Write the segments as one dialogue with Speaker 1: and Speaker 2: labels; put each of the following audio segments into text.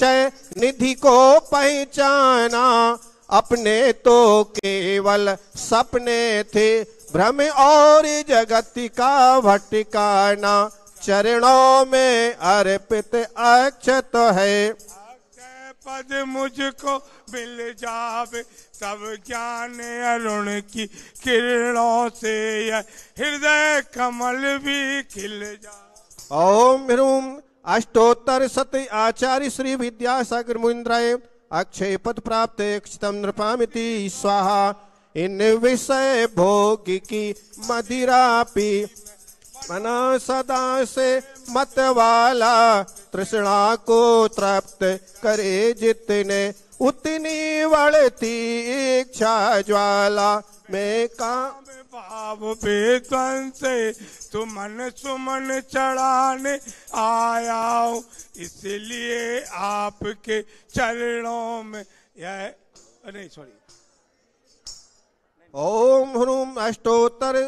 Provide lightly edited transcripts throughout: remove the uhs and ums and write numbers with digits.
Speaker 1: निश्चय निधि को पहचाना, अपने तो केवल सपने थे भ्रम और जगत का भटकाना। चरणों में अर्पित अक्षत है,
Speaker 2: पद मुझको मिल जावे, सब ज्ञान अरुण की किरणों से यह हृदय कमल भी खिल जाए।
Speaker 1: ओम ह्रूम अष्टोत्तर सत आचार्य श्री विद्यासागर मुनीन्द्राय अक्षय पद प्राप्त क्षितम नृपामिति स्वाहा। इन विषय भोग की मदिरा पी, मना सदा से मत वाला, तृष्णा को तृप्त करे जितने उतनी बढ़ती इच्छा ज्वाला। मैं काम
Speaker 2: भाव बेध्वंस तू मन सुमन चढ़ाने आया हूँ, इसलिए आपके चरणों में यह नहीं सॉरी।
Speaker 1: ओम ह्रूम अष्टोत्तर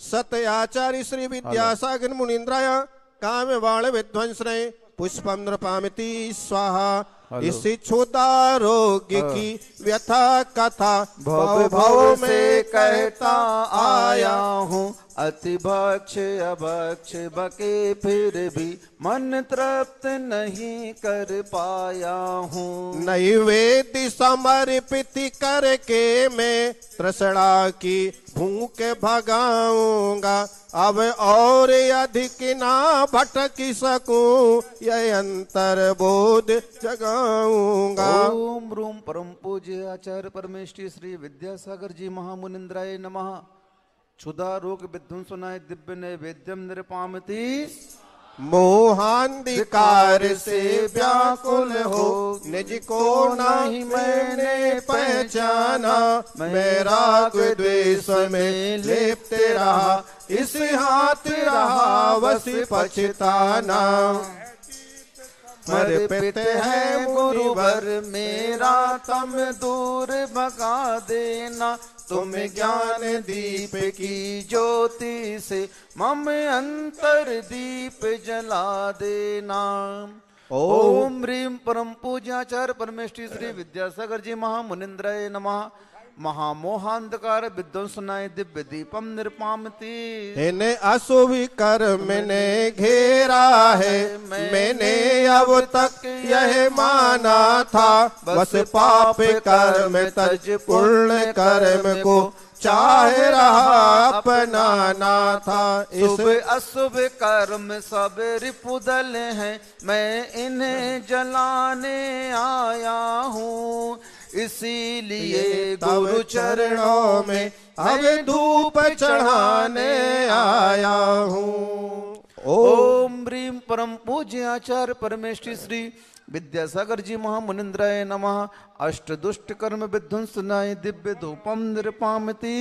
Speaker 1: सत आचार्य श्री विद्यासागर मुनीन्द्राय काम बाण विध्वंसने पुष्पम नृपामिति स्वाहा। इस क्षुदारोग्य की व्यथा कथा भव भव में कहता आया हूँ।
Speaker 3: अति भक्ष अभक्ष बके फिर भी मन तृप्त नहीं कर पाया हूँ।
Speaker 1: नैवेद्य समर्पित करके मैं तृष्णा की भूख भगाऊंगा, अब और अधिक ना भटक सकूं, यह अंतर बोध जगाऊंगा।
Speaker 3: ओम रूम परम पूज्य आचार्य परमेष्ठी श्री विद्यासागर जी महामुनिन्द्राय नमः। क्षुधा रोग विध्वंसनाय दिव्य नैवेद्यम निरपामति।
Speaker 1: मोहांधिकार से व्याकुल हो निज को नहीं मैंने पहचाना, मैं राग द्वेष में लिप्त रहा, इस हाथ रहा वश पछताना।
Speaker 3: समर्पित है गुरुवर मेरा, तम दूर भगा देना, तुम ज्ञान दीप की ज्योति से मम अंतर दीप जला देना। ओम ह्रीम परम पूज्याचार्य परमेष्ठी श्री विद्यासागर जी महामुनिन्द्राय नमः। महामोहांधकार विध्वंसनाय दिव्य दीपम निरपामति।
Speaker 1: इन्हें अशुभ कर्म ने घेरा है, मैंने अब तक यह माना था, बस पाप कर्म तज पुण्य कर्म को चाह रहा अपनाना था।
Speaker 3: शुभ अशुभ कर्म सब रिपुदल हैं, मैं इन्हें जलाने आया हूँ, इसीलिए गुरु चरणों में
Speaker 1: अब धूप चढ़ाने आया हूँ।
Speaker 3: ओम ह्रीम परम पूज्य आचार्य परमेष्ठी श्री विद्यासागर जी महामुनिन्द्राय नमः। अष्ट दुष्ट कर्म विध्वंसनाय दिव्य धूपम निरपामति।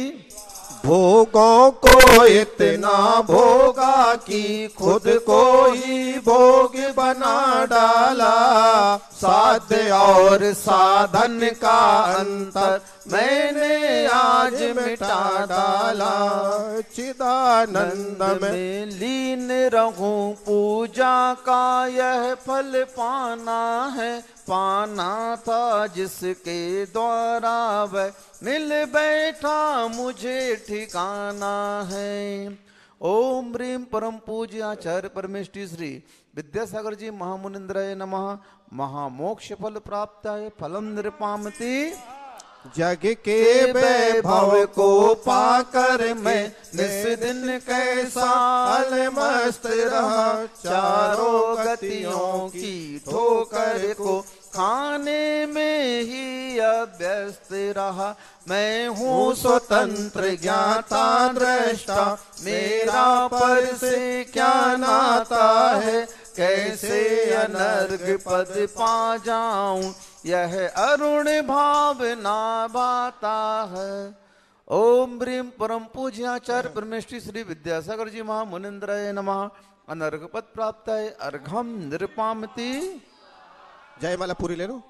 Speaker 1: भोगों को इतना भोगा कि खुद को ही भोग बना डाला, साध्य और साधन का अंतर मैंने आज मिटा डाला। चिदानंद में
Speaker 3: लीन रहूं, पूजा का यह फल पाना है, पाना था जिसके द्वारा वह मिल बैठा मुझे ठिकाना है। ओम ह्रीम परम पूज्य आचार्य परमेष्ठी श्री विद्यासागर जी महामुनिन्द्राय नमः। महामोक्ष फल प्राप्त है फलम निरपामति।
Speaker 1: जग के वैभव को पाकर मैं निस दिन कैसा अलमस्त रहा, चारों गतियों की ठोकर को खाने में ही अभ्यस्त रहा। मैं हूँ स्वतंत्र ज्ञाता दृष्टा, मेरा पर से क्या नाता है, कैसे अनर्घ पद पा जाऊं, यह अरुण भावना बाता है। ओम ह्रीम परम पूज्य आचार्य परमेष्ठी श्री विद्यासागर जी महामुनिन्द्राय नमः। अनर्घ पद प्राप्त है अर्घम निरपामति। जय माला पूरी ले लो।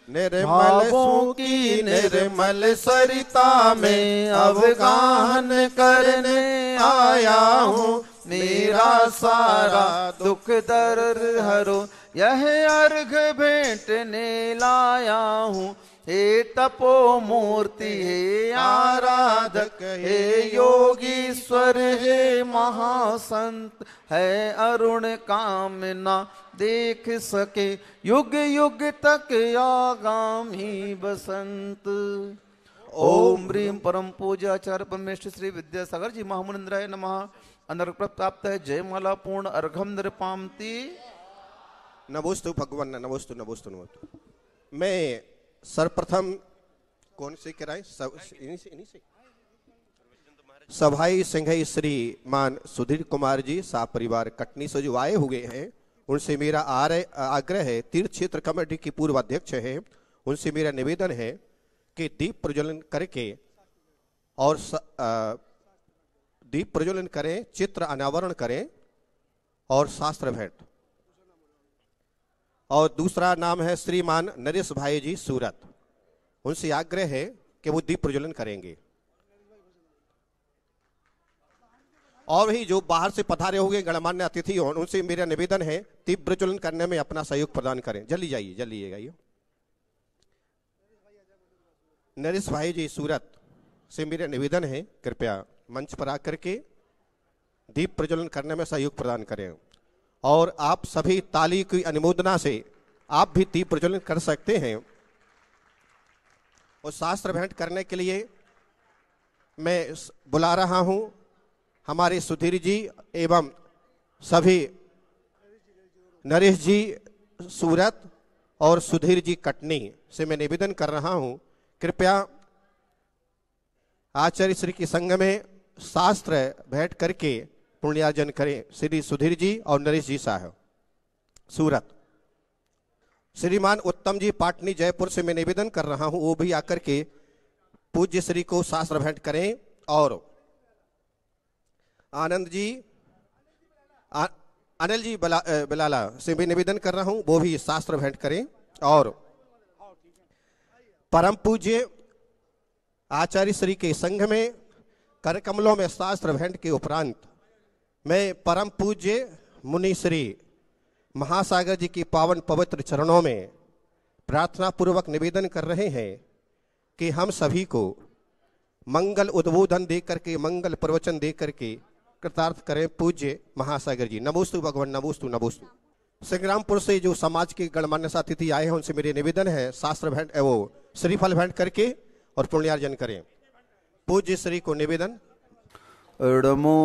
Speaker 1: निर्मल की निर्मल सरिता में अवगाहन करने आया हूँ, मेरा सारा दुख दर्द हरो,
Speaker 3: यह अर्घ भेंटने लाया हूँ। हे तपो मूर्ति हे आराधक, हे योगीश्वर हे महासंत, है अरुण कामना देख सके, युग युग तक आगामी बसंत। ओम ह्रीम परम पूज्य आचार्य परमेश्वर श्री विद्यासागर जी महामुनिंद्राय नमः। अनर्घ प्राप्त है जयमाला पूर्ण अर्घम नृपामति।
Speaker 1: नमोस्तु भगवान, नमोस्तु नमोस्तु नमोस्तु। मैं सर्वप्रथम कौन से कराए इन्हीं से सभाई सिंह श्री मान सुधीर कुमार जी सा परिवार कटनी से जो आए हुए हैं, उनसे मेरा आग्रह है, तीर्थ क्षेत्र कमेटी की पूर्व अध्यक्ष है, उनसे मेरा निवेदन है कि दीप प्रज्वलन करके और दीप प्रज्वलन करें, चित्र अनावरण करें और शास्त्र भेंट। और दूसरा नाम है श्रीमान नरेश भाई जी सूरत, उनसे आग्रह है कि वो दीप प्रज्वलन करेंगे। और भी जो बाहर से पधारे हुए गणमान्य अतिथि हों, उनसे मेरा निवेदन है दीप प्रज्वलन करने में अपना सहयोग प्रदान करें। जल्दी जाइए, जल्दी आइए। नरेश भाई जी सूरत से मेरा निवेदन है कृपया मंच पर आकर के दीप प्रज्वलन करने में सहयोग प्रदान करें। और आप सभी ताली की अनुमोदना से आप भी दीप प्रज्वलन कर सकते हैं। और शास्त्र भेंट करने के लिए मैं बुला रहा हूं हमारे सुधीर जी एवं सभी नरेश जी सूरत और सुधीर जी कटनी से मैं निवेदन कर रहा हूं, कृपया आचार्य श्री के संग में शास्त्र भेंट करके पुण्यार्जन करें। श्री सुधीर जी और नरेश जी साहब सूरत। श्रीमान उत्तम जी पाटनी जयपुर से मैं निवेदन कर रहा हूं, वो भी आकर के पूज्य श्री को शास्त्र भेंट करें। और आनंद जी अनिल जी बलाला से भी निवेदन कर रहा हूं, वो भी शास्त्र भेंट करें। और परम पूज्य आचार्य श्री के संघ में कर कमलों में शास्त्र भेंट के उपरांत मैं परम पूज्य मुनि श्री महासागर जी की पावन पवित्र चरणों में प्रार्थना पूर्वक निवेदन कर रहे हैं कि हम सभी को मंगल उद्बोधन दे करके, मंगल प्रवचन दे करके कृतार्थ करें पूज्य महासागर जी। नमोस्तु भगवान, नमोस्तु नमोस्तु। संग्रामपुर से जो समाज के गणमान्य अतिथि आए हैं, उनसे मेरे निवेदन है शास्त्र भेंट वो श्रीफल भेंट करके और पुण्यार्जन करें। पूज्य श्री को निवेदन।
Speaker 3: अडमो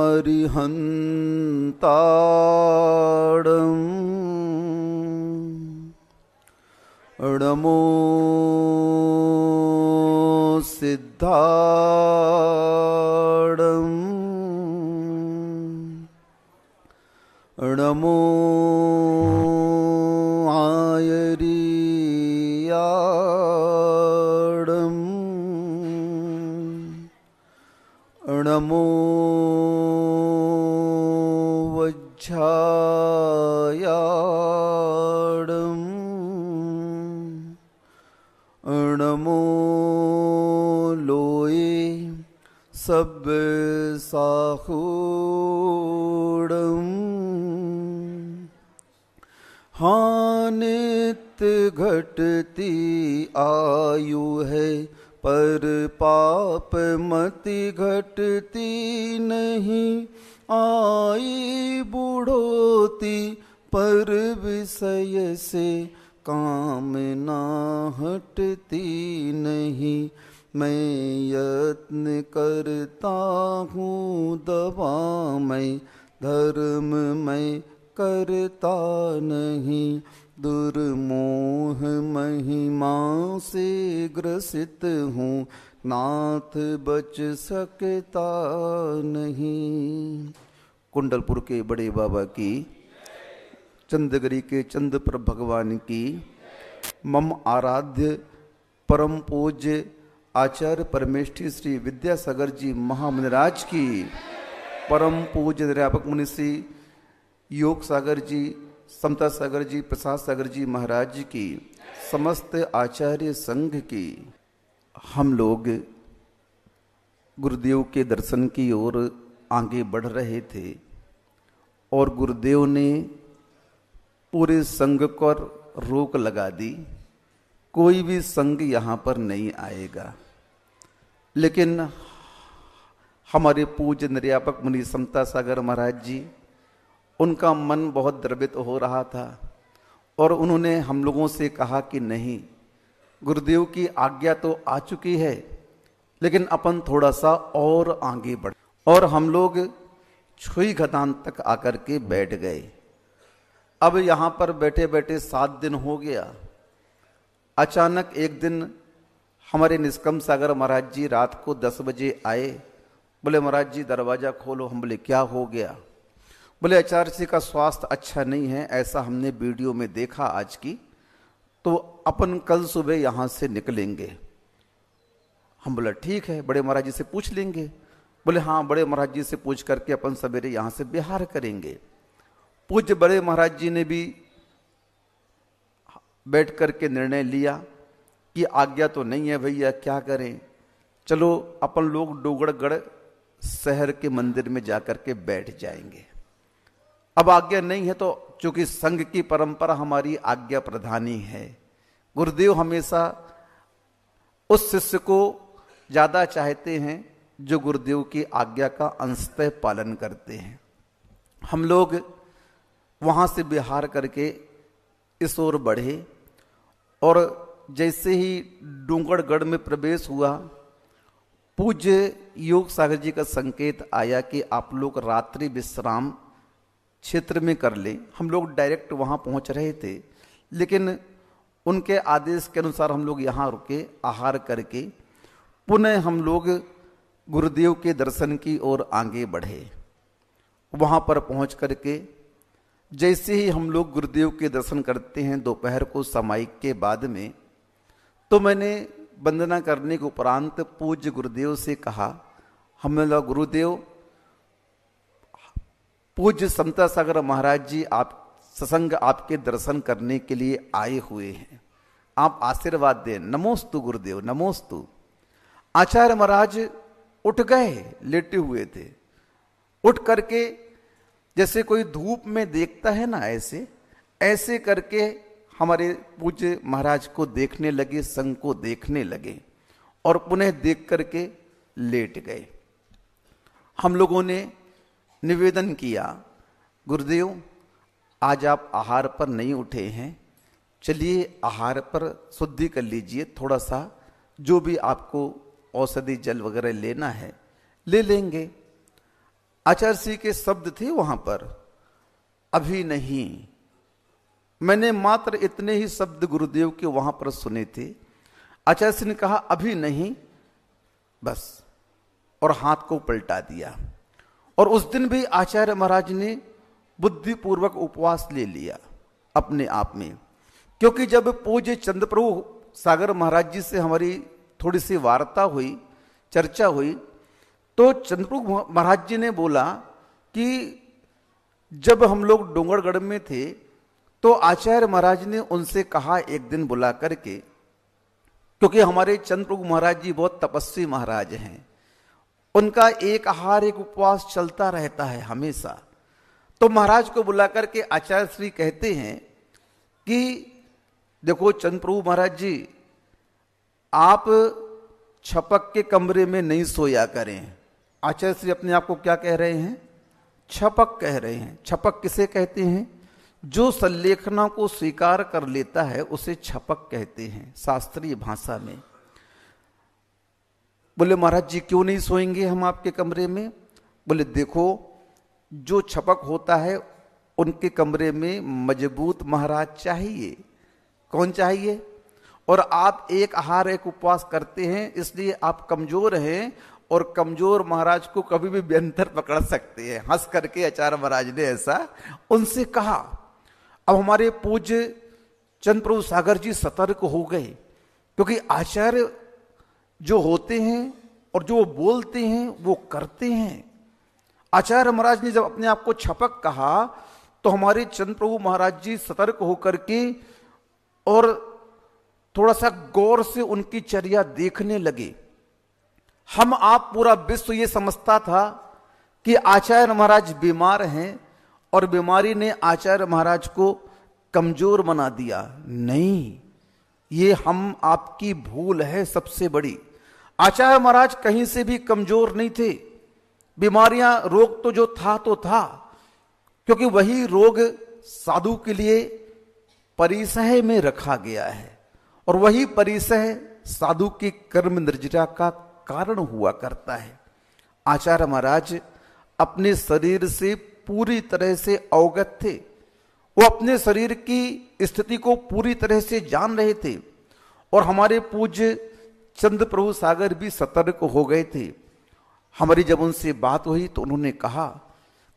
Speaker 3: अरिहंताडम, अडमो सिद्धाडम, अडमो आयरियाडम, अडमो वज्झायाडम, अडमो लोए सब साहूडम, हानित घटती आयु है पर पाप मति घटती नहीं, आई बूढ़ोती पर विषय से कामना हटती नहीं। मैं यत्न करता हूँ दवा मैं, धर्म मैं करता नहीं, दुर्मोह महिमा से ग्रसित हूँ, नाथ बच सकता नहीं। कुंडलपुर के बड़े बाबा की, चंदगरी के चंद्रप्रभ भगवान की, मम आराध्य परम पूज्य आचार्य परमेष्ठी श्री विद्यासागर जी महामुनिराज की, परम पूज्य अध्यापक मुनि श्री योग सागर जी, समता सागर जी, प्रसाद सागर जी महाराज जी की, समस्त आचार्य संघ की। हम लोग गुरुदेव के दर्शन की ओर आगे बढ़ रहे थे और गुरुदेव ने पूरे संघ को रोक लगा दी, कोई भी संघ यहाँ पर नहीं आएगा। लेकिन हमारे पूज्य निर्यापक मुनि समता सागर महाराज जी, उनका मन बहुत द्रवित हो रहा था और उन्होंने हम लोगों से कहा कि नहीं, गुरुदेव की आज्ञा तो आ चुकी है, लेकिन अपन थोड़ा सा और आगे बढ़। और हम लोग छुई खदान तक आकर के बैठ गए। अब यहाँ पर बैठे बैठे 7 दिन हो गया। अचानक एक दिन हमारे निष्कम सागर महाराज जी रात को 10 बजे आए। बोले महाराज जी दरवाजा खोलो। हम बोले क्या हो गया? बोले आचार्य जी का स्वास्थ्य अच्छा नहीं है, ऐसा हमने वीडियो में देखा आज की, तो अपन कल सुबह यहाँ से निकलेंगे। हम बोला ठीक है, बड़े महाराज जी से पूछ लेंगे। बोले हाँ, बड़े महाराज जी से पूछ करके अपन सवेरे यहाँ से बिहार करेंगे। पूज्य बड़े महाराज जी ने भी बैठ करके निर्णय लिया कि आज्ञा तो नहीं है भैया, क्या करें, चलो अपन लोग डोगरगढ़ शहर के मंदिर में जाकर के बैठ जाएंगे। अब आज्ञा नहीं है तो चूंकि संघ की परंपरा हमारी आज्ञा प्रधानी है, गुरुदेव हमेशा उस शिष्य को ज्यादा चाहते हैं जो गुरुदेव की आज्ञा का अंशतः पालन करते हैं। हम लोग वहां से बिहार करके इस ओर बढ़े और जैसे ही डूंगरगढ़ में प्रवेश हुआ, पूज्य योग सागर जी का संकेत आया कि आप लोग रात्रि विश्राम क्षेत्र में कर लें। हम लोग डायरेक्ट वहां पहुंच रहे थे, लेकिन उनके आदेश के अनुसार हम लोग यहाँ रुके, आहार करके पुनः हम लोग गुरुदेव के दर्शन की ओर आगे बढ़े। वहां पर पहुंच करके जैसे ही हम लोग गुरुदेव के दर्शन करते हैं दोपहर को सामायिक के बाद में, तो मैंने वंदना करने के उपरांत पूज्य गुरुदेव से कहा, हमने बोला गुरुदेव पूज्य समता सागर महाराज जी आप सत्संग आपके दर्शन करने के लिए आए हुए हैं, आप आशीर्वाद दें। नमोस्तु गुरुदेव नमोस्तु। आचार्य महाराज उठ गए, लेटे हुए थे। उठ करके जैसे कोई धूप में देखता है ना, ऐसे ऐसे करके हमारे पूज्य महाराज को देखने लगे, संघ को देखने लगे और पुनः देख करके लेट गए। हम लोगों ने निवेदन किया, गुरुदेव आज आप आहार पर नहीं उठे हैं, चलिए आहार पर शुद्धि कर लीजिए, थोड़ा सा जो भी आपको औषधि जल वगैरह लेना है ले लेंगे। आचार्य श्री के शब्द थे वहां पर, अभी नहीं। मैंने मात्र इतने ही शब्द गुरुदेव के वहां पर सुने थे। आचार्य श्री ने कहा अभी नहीं, बस, और हाथ को पलटा दिया। और उस दिन भी आचार्य महाराज ने बुद्धिपूर्वक उपवास ले लिया अपने आप में, क्योंकि जब पूज्य चंद्रप्रभु सागर महाराज जी से हमारी थोड़ी सी वार्ता हुई, चर्चा हुई, तो चंद्रप्रभु महाराज जी ने बोला कि जब हम लोग डोंगरगढ़ में थे तो आचार्य महाराज ने उनसे कहा एक दिन बुला करके, क्योंकि हमारे चंद्रप्रभु महाराज जी बहुत तपस्वी महाराज हैं, उनका एक आहार एक उपवास चलता रहता है हमेशा। तो महाराज को बुला करके आचार्य श्री कहते हैं कि देखो चंद्रप्रभु महाराज जी, आप छपक के कमरे में नहीं सोया करें। आचार्य श्री अपने आप को क्या कह रहे हैं? छपक कह रहे हैं। छपक किसे कहते हैं? जो संलेखना को स्वीकार कर लेता है उसे छपक कहते हैं शास्त्रीय भाषा में। बोले महाराज जी क्यों नहीं सोएंगे हम आपके कमरे में? बोले देखो, जो छपक होता है उनके कमरे में मजबूत महाराज चाहिए। कौन चाहिए? और आप एक आहार एक उपवास करते हैं, इसलिए आप कमजोर हैं और कमजोर महाराज को कभी भी व्यंतर पकड़ सकते हैं। हंस करके आचार्य महाराज ने ऐसा उनसे कहा। अब हमारे पूज्य चंद्रप्रभु सागर जी सतर्क हो गए, क्योंकि आचार्य जो होते हैं और जो बोलते हैं वो करते हैं। आचार्य महाराज ने जब अपने आप को छपक कहा तो हमारे चंद्रप्रभु महाराज जी सतर्क होकर के और थोड़ा सा गौर से उनकी चर्या देखने लगे। हम आप पूरा विश्व ये समझता था कि आचार्य महाराज बीमार हैं और बीमारी ने आचार्य महाराज को कमजोर बना दिया। नहीं, ये हम आपकी भूल है सबसे बड़ी। आचार्य महाराज कहीं से भी कमजोर नहीं थे। बीमारियां, रोग तो जो था तो था, क्योंकि वही रोग साधु के लिए परिसह में रखा गया है और वही परिसह साधु के कर्म निर्जरा का कारण हुआ करता है। आचार्य महाराज अपने शरीर से पूरी तरह से अवगत थे। वो अपने शरीर की स्थिति को पूरी तरह से जान रहे थे और हमारे पूज्य चंद्र प्रभु सागर भी सतर्क हो गए थे। हमारी जब उनसे बात हुई तो उन्होंने कहा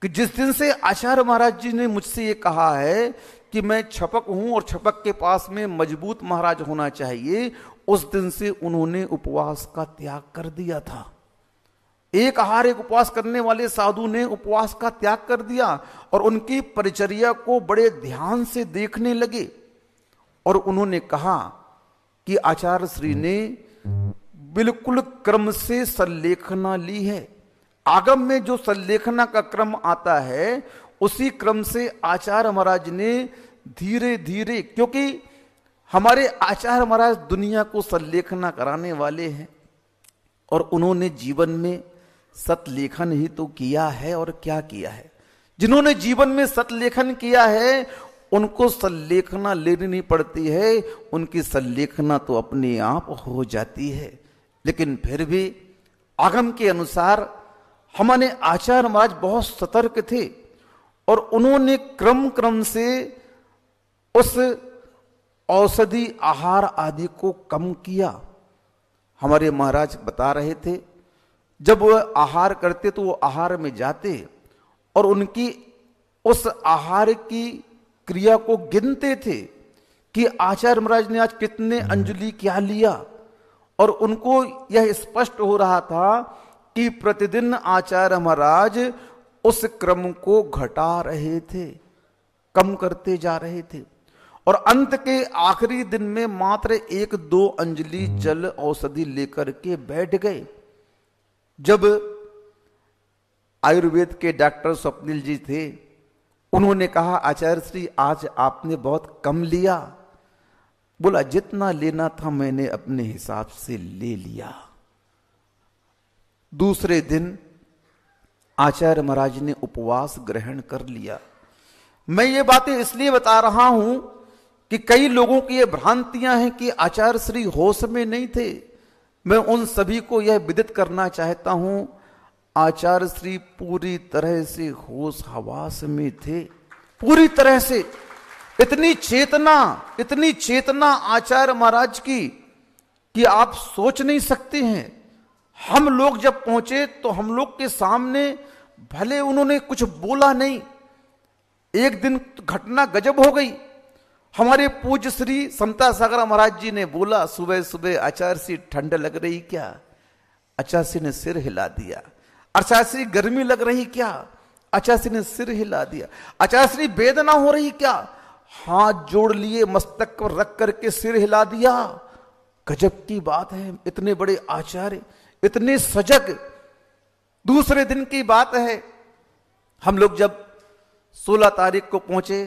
Speaker 3: कि जिस दिन से आचार्य महाराज जी ने मुझसे ये कहा है कि मैं छपक हूं और छपक के पास में मजबूत महाराज होना चाहिए, उस दिन से उन्होंने उपवास का त्याग कर दिया था। एक आहार एक उपवास करने वाले साधु ने उपवास का त्याग कर दिया और उनकी परिचर्या को बड़े ध्यान से देखने लगे और उन्होंने कहा कि आचार्य श्री ने बिल्कुल क्रम से संलेखना ली है। आगम में जो संलेखना का क्रम आता है उसी क्रम से आचार्य महाराज ने धीरे धीरे, क्योंकि हमारे आचार्य महाराज दुनिया को संलेखना कराने वाले हैं और उन्होंने जीवन में सतलेखन ही तो किया है। और क्या किया है? जिन्होंने जीवन में सतलेखन किया है उनको संलेखना लेनी नहीं पड़ती है, उनकी संलेखना तो अपने आप हो जाती है। लेकिन फिर भी आगम के अनुसार हमारे आचार्य महाराज बहुत सतर्क थे और उन्होंने क्रम क्रम से उस औषधि आहार आदि को कम किया। हमारे महाराज बता रहे थे जब वह आहार करते तो वो आहार में जाते और उनकी उस आहार की क्रिया को गिनते थे कि आचार्य महाराज ने आज कितने अंजलि क्या लिया, और उनको यह स्पष्ट हो रहा था कि प्रतिदिन आचार्य महाराज उस क्रम को घटा रहे थे, कम करते जा रहे थे और अंत के आखिरी दिन में मात्र 1-2 अंजलि जल औषधि लेकर के बैठ गए। जब आयुर्वेद के डॉक्टर स्वप्निल जी थे, उन्होंने कहा आचार्य श्री आज आपने बहुत कम लिया। बोला जितना लेना था मैंने अपने हिसाब से ले लिया। दूसरे दिन आचार्य महाराज ने उपवास ग्रहण कर लिया। मैं ये बातें इसलिए बता रहा हूं कि कई लोगों की ये भ्रांतियां हैं कि आचार्य श्री होश में नहीं थे। मैं उन सभी को यह विदित करना चाहता हूं, आचार्य श्री पूरी तरह से होश हवास में थे, पूरी तरह से। इतनी चेतना आचार्य महाराज की कि आप सोच नहीं सकते हैं। हम लोग जब पहुंचे तो हम लोग के सामने भले उन्होंने कुछ बोला नहीं, एक दिन घटना गजब हो गई। हमारे पूज्य श्री समता सागर महाराज जी ने बोला सुबह सुबह आचार्य श्री ठंड लग रही क्या? आचार्य श्री ने सिर हिला दिया। आचार्य श्री गर्मी लग रही क्या? आचार्य श्री ने सिर हिला दिया। आचार्य श्री वेदना हो रही क्या? हाथ जोड़ लिए, मस्तक पर रख करके सिर हिला दिया। गजब की बात है, इतने बड़े आचार्य, इतने सजग। दूसरे दिन की बात है, हम लोग जब 16 तारीख को पहुंचे,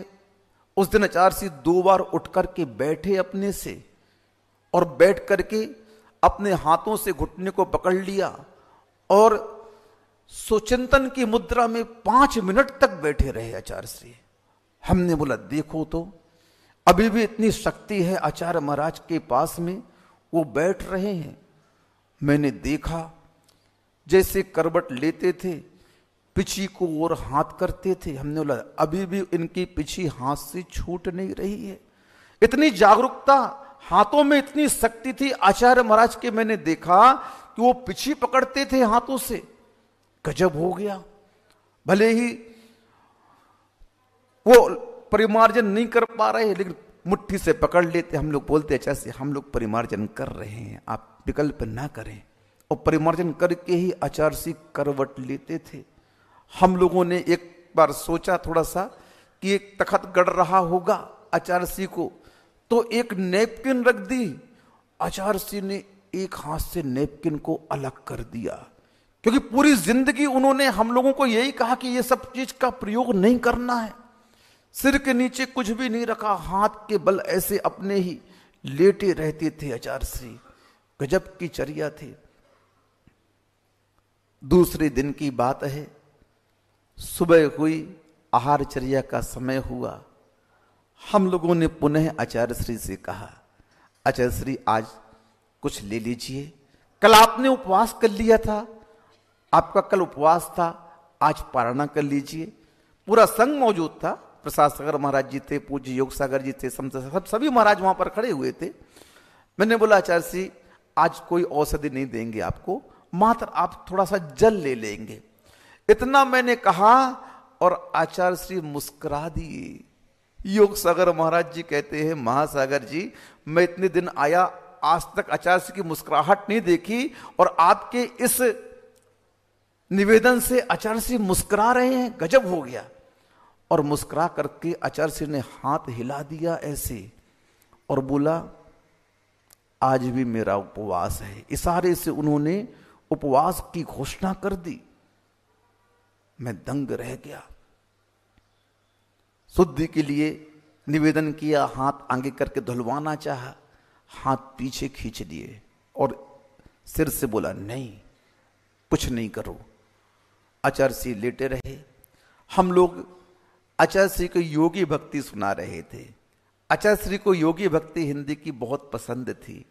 Speaker 3: उस दिन आचार्य श्री 2 बार उठ करके बैठे अपने से और बैठ करके अपने हाथों से घुटने को पकड़ लिया और सुचिंतन की मुद्रा में 5 मिनट तक बैठे रहे आचार्य श्री। हमने बोला देखो तो अभी भी इतनी शक्ति है आचार्य महाराज के पास में, वो बैठ रहे हैं। मैंने देखा जैसे करवट लेते थे, पिछी को और हाथ करते थे। हमने बोला अभी भी इनकी पिछी हाथ से छूट नहीं रही है। इतनी जागरूकता, हाथों में इतनी शक्ति थी आचार्य महाराज के। मैंने देखा कि वो पिछी पकड़ते थे हाथों से। गजब हो गया। भले ही वो परिमार्जन नहीं कर पा रहे लेकिन मुट्ठी से पकड़ लेते। हम लोग बोलते अच्छा से हम लोग परिमार्जन कर रहे हैं, आप विकल्प ना करें। और परिमार्जन करके ही आचार्य श्री करवट लेते थे। हम लोगों ने एक बार सोचा थोड़ा सा कि एक तखत गड़ रहा होगा आचार्य श्री को, तो एक नैपकिन रख दी। आचार्य श्री ने एक हाथ से नैपकिन को अलग कर दिया क्योंकि पूरी जिंदगी उन्होंने हम लोगों को यही कहा कि ये सब चीज का प्रयोग नहीं करना है। सिर के नीचे कुछ भी नहीं रखा, हाथ के बल ऐसे अपने ही लेटे रहते थे आचार्य श्री। गजब की चर्या थी। दूसरे दिन की बात है, सुबह हुई, आहार चर्या का समय हुआ। हम लोगों ने पुनः आचार्य श्री से कहा, आचार्य श्री आज कुछ ले लीजिए। कल आपने उपवास कर लिया था, आपका कल उपवास था, आज पारणा कर लीजिए। पूरा संघ मौजूद था, प्रसाद सागर महाराज जी थे, पूज्य योग सागर जी थे, सब सभी महाराज वहां पर खड़े हुए थे। मैंने बोला आचार्य श्री आज कोई औषधि नहीं देंगे आपको, मात्र आप थोड़ा सा जल ले लेंगे। इतना मैंने कहा और आचार्य श्री मुस्कुरा दिए। योग सागर महाराज जी कहते हैं, महासागर जी मैं इतने दिन आया, आज तक आचार्य श्री की मुस्कुराहट नहीं देखी और आपके इस निवेदन से आचार्य श्री मुस्कुरा रहे हैं, गजब हो गया। और मुस्कुरा करके आचार्य श्री ने हाथ हिला दिया ऐसे और बोला आज भी मेरा उपवास है। इशारे से उन्होंने उपवास की घोषणा कर दी। मैं दंग रह गया। शुद्धि के लिए निवेदन किया, हाथ आगे करके धुलवाना चाहा, हाथ पीछे खींच लिए और सिर से बोला नहीं कुछ नहीं करो। आचार्य श्री लेटे रहे। हम लोग आचार्य श्री को योगी भक्ति सुना रहे थे। आचार्य श्री को योगी भक्ति हिंदी की बहुत पसंद थी।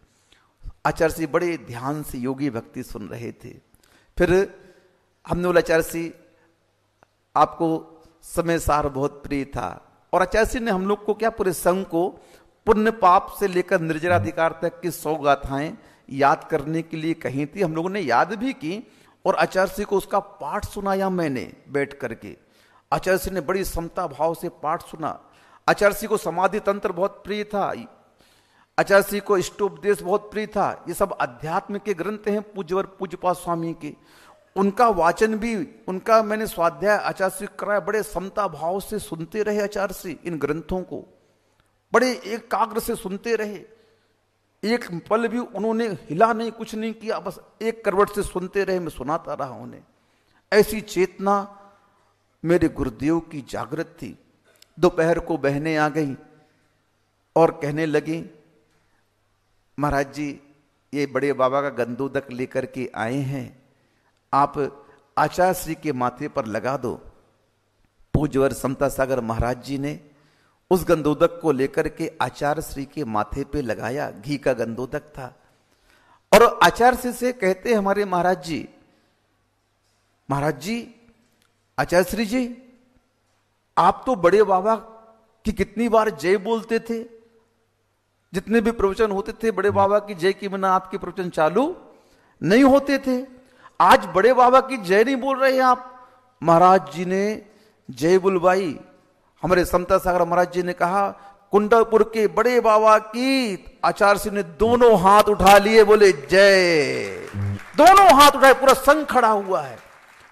Speaker 3: आचार्य श्री बड़े ध्यान से योगी भक्ति सुन रहे थे। फिर हमने बोला आचार्य श्री आपको समय सार बहुत प्रिय था और आचार्य श्री ने हम लोग को क्या पूरे संघ को पुण्य पाप से लेकर निर्जराधिकार तक की 100 गाथाएं याद करने के लिए कही थी। हम लोगों ने याद भी की और आचार्य श्री को उसका पाठ सुनाया मैंने बैठ करके। आचार्य श्री ने बड़ी समता भाव से पाठ सुना। आचार्य श्री को समाधि तंत्र बहुत प्रिय था। आचार्य श्री को इष्टोपदेश बहुत प्रिय था। ये सब अध्यात्म के ग्रंथ हैं पूज्यवर पूज्यपाद स्वामी के। उनका वाचन भी, उनका मैंने स्वाध्याय आचार्य श्री कराया। बड़े समता भाव से सुनते रहे आचार्य श्री इन ग्रंथों को, बड़े एकाग्र से सुनते रहे। एक पल भी उन्होंने हिला नहीं, कुछ नहीं किया, बस एक करवट से सुनते रहे। मैं सुनाता रहा उन्हें। ऐसी चेतना मेरे गुरुदेव की जागृत थी। दोपहर को बहनें आ गई और कहने लगी महाराज जी ये बड़े बाबा का गंदोदक लेकर के आए हैं, आप आचार्य श्री के माथे पर लगा दो। पूज्यवर समता सागर महाराज जी ने उस गंदोदक को लेकर के आचार्य श्री के माथे पे लगाया। घी का गंदोदक था। और आचार्य श्री से कहते हमारे महाराज जी आचार्य श्री जी आप तो बड़े बाबा की कितनी बार जय बोलते थे। जितने भी प्रवचन होते थे बड़े बाबा की जय के बिना आपके प्रवचन चालू नहीं होते थे। आज बड़े बाबा की जय नहीं बोल रहे हैं आप। महाराज जी ने जय बुलवाई। हमारे समता सागर महाराज जी ने कहा कुंडलपुर के बड़े बाबा की। आचार्य श्री ने दोनों हाथ उठा लिए, बोले जय। दोनों हाथ उठाए, पूरा संघ खड़ा हुआ है।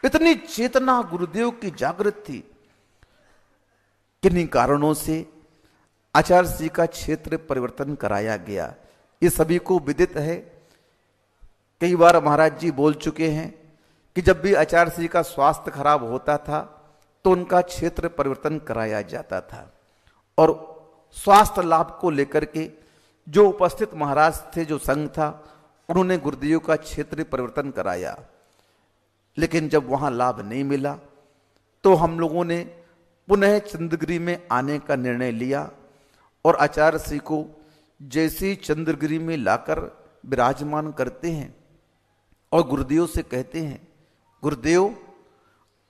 Speaker 3: इतनी चेतना गुरुदेव की जागृत थी। किन्हीं कारणों से आचार्य श्री का क्षेत्र परिवर्तन कराया गया। ये सभी को विदित है। कई बार महाराज जी बोल चुके हैं कि जब भी आचार्य श्री का स्वास्थ्य खराब होता था तो उनका क्षेत्र परिवर्तन कराया जाता था। और स्वास्थ्य लाभ को लेकर के जो उपस्थित महाराज थे, जो संघ था, उन्होंने गुरुदेव का क्षेत्र परिवर्तन कराया। लेकिन जब वहां लाभ नहीं मिला तो हम लोगों ने पुनः चंद्रगिरी में आने का निर्णय लिया और आचार्य श्री को जैसे चंद्रगिरी में लाकर विराजमान करते हैं और गुरुदेव से कहते हैं गुरुदेव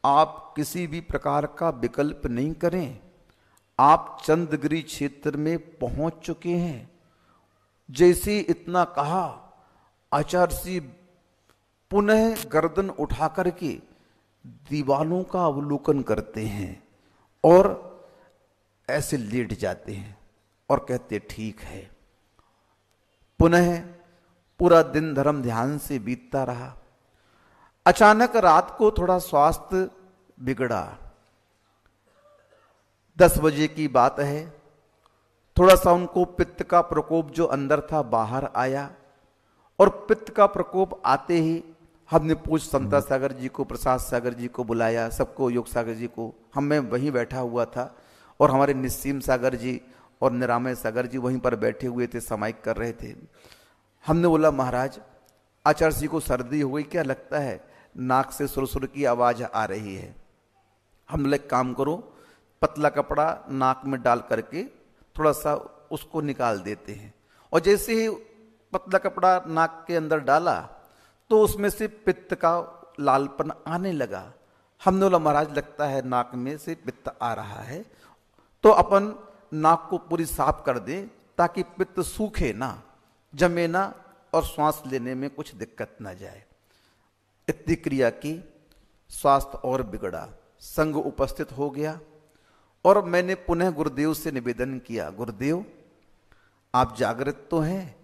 Speaker 3: आप किसी भी प्रकार का विकल्प नहीं करें, आप चंद्रगिरी क्षेत्र में पहुंच चुके हैं। जैसे इतना कहा आचार्य श्री पुनः गर्दन उठा करके दीवालों का अवलोकन करते हैं और ऐसे लेट जाते हैं और कहते ठीक है। पुनः पूरा दिन धर्म ध्यान से बीतता रहा। अचानक रात को थोड़ा स्वास्थ्य बिगड़ा। 10 बजे की बात है। थोड़ा सा उनको पित्त का प्रकोप जो अंदर था बाहर आया और पित्त का प्रकोप आते ही हमने पूज्य समता सागर जी को, प्रसाद सागर जी को बुलाया, सबको, योग सागर जी को। मैं वहीं बैठा हुआ था और हमारे निस्सीम सागर जी और निरामय सागर जी वहीं पर बैठे हुए थे, सामायिक कर रहे थे। हमने बोला, महाराज आचार्य जी को सर्दी हो गई क्या, लगता है नाक से सुरसुर की आवाज आ रही है। हम बोले, काम करो, पतला कपड़ा नाक में डाल करके थोड़ा सा उसको निकाल देते हैं। और जैसे ही पतला कपड़ा नाक के अंदर डाला तो उसमें से पित्त का लालपन आने लगा। हमने बोला, महाराज लगता है नाक में से पित्त आ रहा है, तो अपन नाक को पूरी साफ कर दें ताकि पित्त सूखे ना, जमे ना और श्वास लेने में कुछ दिक्कत ना जाए। इतनी क्रिया की, स्वास्थ्य और बिगड़ा, संग उपस्थित हो गया और मैंने पुनः गुरुदेव से निवेदन किया, गुरुदेव आप जागृत तो हैं,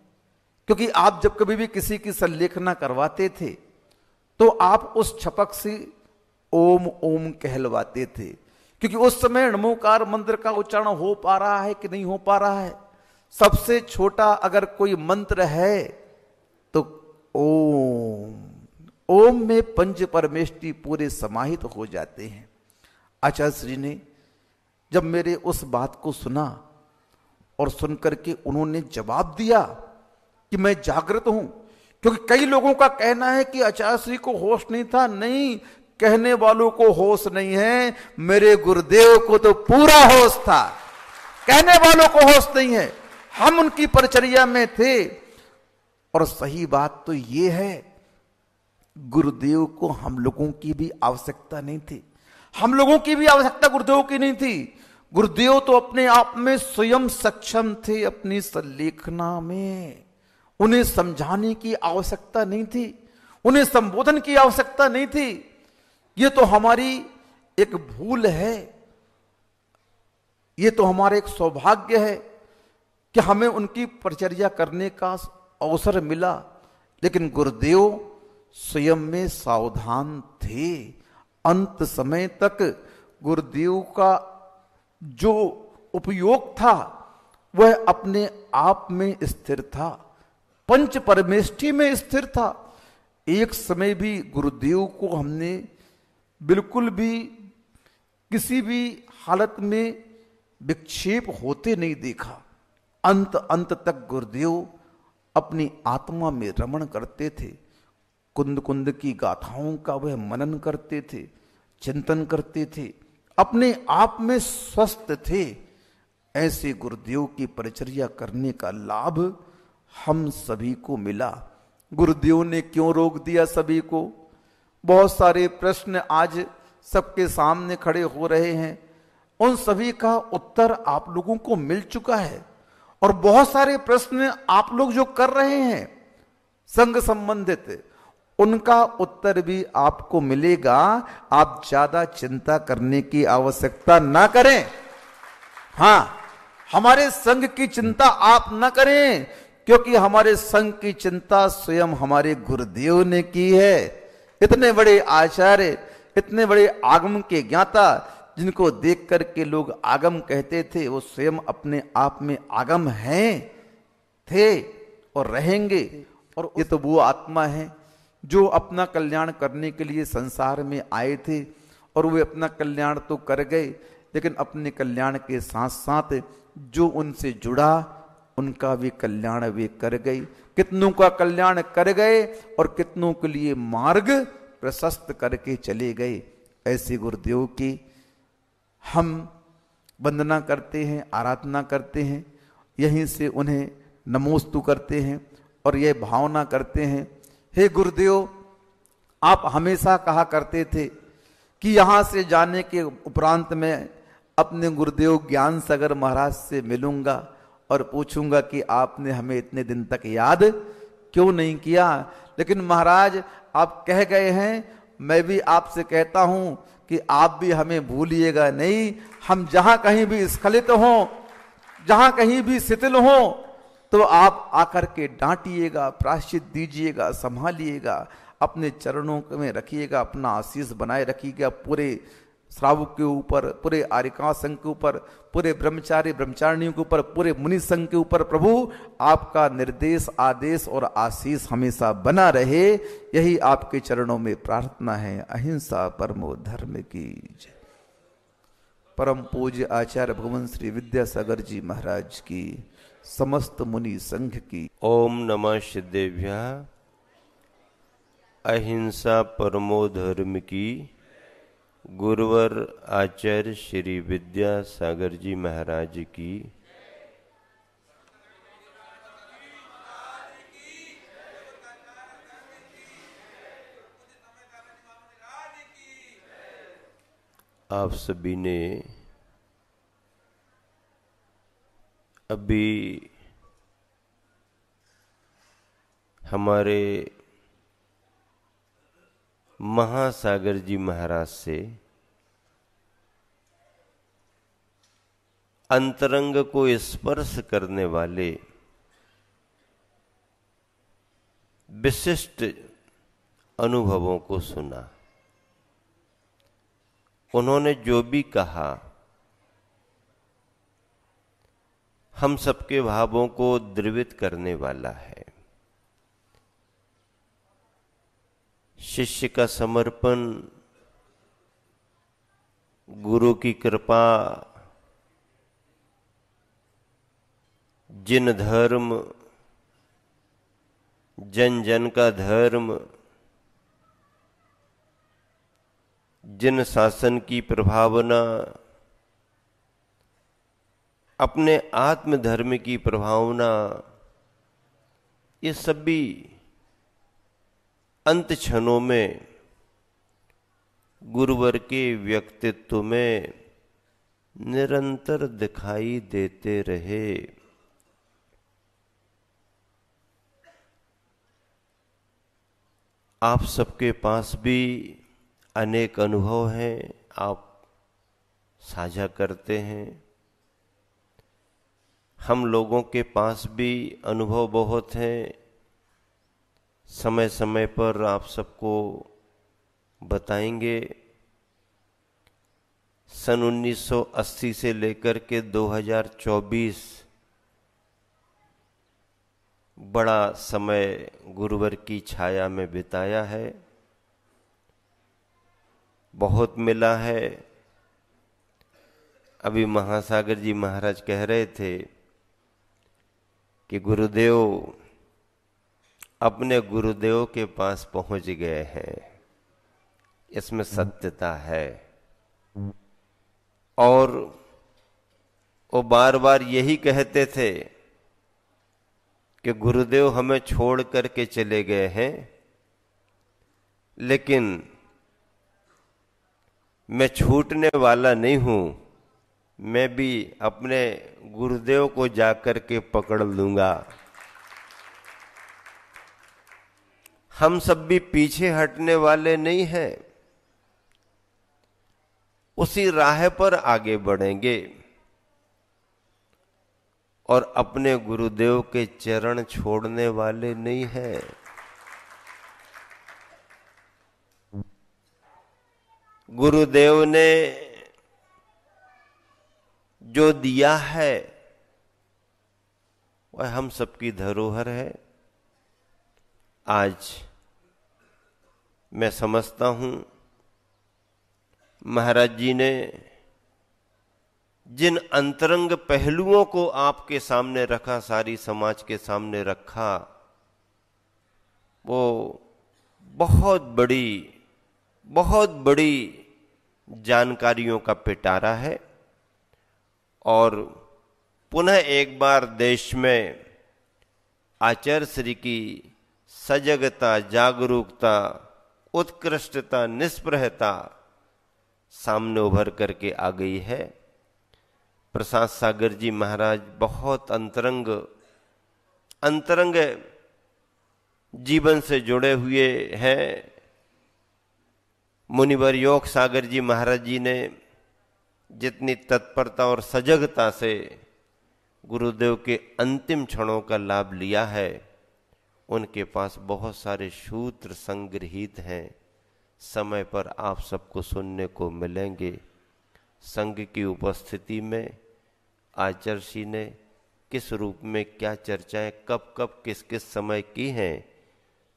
Speaker 3: क्योंकि आप जब कभी भी किसी की संलेखना करवाते थे तो आप उस छपक से ओम ओम कहलवाते थे, क्योंकि उस समय नमोकार मंत्र का उच्चारण हो पा रहा है कि नहीं हो पा रहा है। सबसे छोटा अगर कोई मंत्र है तो ओम, ओम में पंच परमेष्टि पूरे समाहित हो जाते हैं। आचार्य श्री ने जब मेरे उस बात को सुना और सुनकर के उन्होंने जवाब दिया कि मैं जागृत हूं, क्योंकि कई लोगों का कहना है कि आचार्य श्री को होश नहीं था। नहीं, कहने वालों को होश नहीं है, मेरे गुरुदेव को तो पूरा होश था, कहने वालों को होश नहीं है। हम उनकी परिचर्या में थे। और सही बात तो ये है, गुरुदेव को हम लोगों की भी आवश्यकता नहीं थी, हम लोगों की भी आवश्यकता गुरुदेव की नहीं थी। गुरुदेव तो अपने आप में स्वयं सक्षम थे अपनी संलेखना में, उन्हें समझाने की आवश्यकता नहीं थी, उन्हें संबोधन की आवश्यकता नहीं थी। ये तो हमारी एक भूल है, ये तो हमारा एक सौभाग्य है कि हमें उनकी परिचर्या करने का अवसर मिला। लेकिन गुरुदेव स्वयं में सावधान थे। अंत समय तक गुरुदेव का जो उपयोग था वह अपने आप में स्थिर था, पंच परमेष्टि में स्थिर था। एक समय भी गुरुदेव को हमने बिल्कुल भी किसी भी हालत में विक्षेप होते नहीं देखा। अंत तक गुरुदेव अपनी आत्मा में रमण करते थे, कुंद कुंद की गाथाओं का वह मनन करते थे, चिंतन करते थे, अपने आप में स्वस्थ थे। ऐसे गुरुदेव की परिचर्या करने का लाभ हम सभी को मिला। गुरुदेव ने क्यों रोक दिया सभी को? बहुत सारे प्रश्न आज सबके सामने खड़े हो रहे हैं, उन सभी का उत्तर आप लोगों को मिल चुका है। और बहुत सारे प्रश्न आप लोग जो कर रहे हैं संग संबंधित, उनका उत्तर भी आपको मिलेगा। आप ज्यादा चिंता करने की आवश्यकता ना करें। हां, हमारे संग की चिंता आप ना करें, क्योंकि हमारे संग की चिंता स्वयं हमारे गुरुदेव ने की है। इतने बड़े आचार्य, इतने बड़े आगम के ज्ञाता, जिनको देख करके लोग आगम कहते थे, वो स्वयं अपने आप में आगम हैं, थे और रहेंगे। और ये तो वो आत्मा है जो अपना कल्याण करने के लिए संसार में आए थे, और वे अपना कल्याण तो कर गए, लेकिन अपने कल्याण के साथ साथ जो उनसे जुड़ा उनका भी कल्याण वे कर गए। कितनों का कल्याण कर गए और कितनों के लिए मार्ग प्रशस्त करके चले गए। ऐसे गुरुदेव की हम वंदना करते हैं, आराधना करते हैं, यहीं से उन्हें नमोस्तु करते हैं और यह भावना करते हैं, हे गुरुदेव, आप हमेशा कहा करते थे कि यहाँ से जाने के उपरांत में अपने गुरुदेव ज्ञान सागर महाराज से मिलूंगा और पूछूंगा कि आपने हमें इतने दिन तक याद क्यों नहीं किया। लेकिन महाराज आप कह गए हैं, मैं भी आपसे कहता हूं कि आप भी हमें भूलिएगा नहीं। हम जहां कहीं भी स्खलित हों, जहां कहीं भी शिथिल हों, तो आप आकर के डांटिएगा, प्रायश्चित दीजिएगा, संभालिएगा, अपने चरणों में रखिएगा, अपना आशीष बनाए रखिएगा, पूरे श्रावक के ऊपर, पूरे आर्यका संघ के ऊपर, पूरे ब्रह्मचारी ब्रह्मचारिणियों के ऊपर, पूरे मुनि संघ के ऊपर प्रभु आपका निर्देश, आदेश और आशीष हमेशा बना रहे, यही आपके चरणों में प्रार्थना है। अहिंसा परमो धर्म की जय। परम पूज्य आचार्य भगवान श्री विद्यासागर जी महाराज की, समस्त मुनि संघ की।
Speaker 4: ओम नमः सिद्धेभ्यः। अहिंसा परमो धर्म की। गुरुवर आचार्य श्री विद्यासागर जी महाराज की। आप सभी ने अभी हमारे महासागर जी महाराज से अंतरंग को स्पर्श करने वाले विशिष्ट अनुभवों को सुना। उन्होंने जो भी कहा हम सबके भावों को द्रवित करने वाला है। शिष्य का समर्पण, गुरु की कृपा, जिन धर्म, जन जन का धर्म, जिन शासन की प्रभावना, अपने आत्म धर्म की प्रभावना, ये सभी अंत क्षणों में गुरुवर के व्यक्तित्व में निरंतर दिखाई देते रहे। आप सबके पास भी अनेक अनुभव हैं, आप साझा करते हैं। हम लोगों के पास भी अनुभव बहुत हैं, समय समय पर आप सबको बताएंगे। सन 1980 से लेकर के 2024 बड़ा समय गुरुवर की छाया में बिताया है, बहुत मिला है। अभी महासागर जी महाराज कह रहे थे कि गुरुदेव अपने गुरुदेव के पास पहुंच गए हैं, इसमें सत्यता है। और वो बार बार यही कहते थे कि गुरुदेव हमें छोड़ करके चले गए हैं, लेकिन मैं छूटने वाला नहीं हूं, मैं भी अपने गुरुदेव को जाकर के पकड़ लूंगा। हम सब भी पीछे हटने वाले नहीं हैं, उसी राह पर आगे बढ़ेंगे और अपने गुरुदेव के चरण छोड़ने वाले नहीं हैं। गुरुदेव ने जो दिया है वह हम सबकी धरोहर है। आज मैं समझता हूं महाराज जी ने जिन अंतरंग पहलुओं को आपके सामने रखा, सारी समाज के सामने रखा, वो बहुत बड़ी जानकारियों का पिटारा है। और पुनः एक बार देश में आचार्य श्री की सजगता, जागरूकता, उत्कृष्टता, निष्प्रहता सामने उभर करके आ गई है। प्रसाद सागर जी महाराज बहुत अंतरंग जीवन से जुड़े हुए हैं। मुनिवर योग सागर जी महाराज जी ने जितनी तत्परता और सजगता से गुरुदेव के अंतिम क्षणों का लाभ लिया है, उनके पास बहुत सारे सूत्र संग्रहित हैं, समय पर आप सबको सुनने को मिलेंगे। संघ की उपस्थिति में आचार्य ने किस रूप में क्या चर्चाएं कब कब किस किस समय की हैं,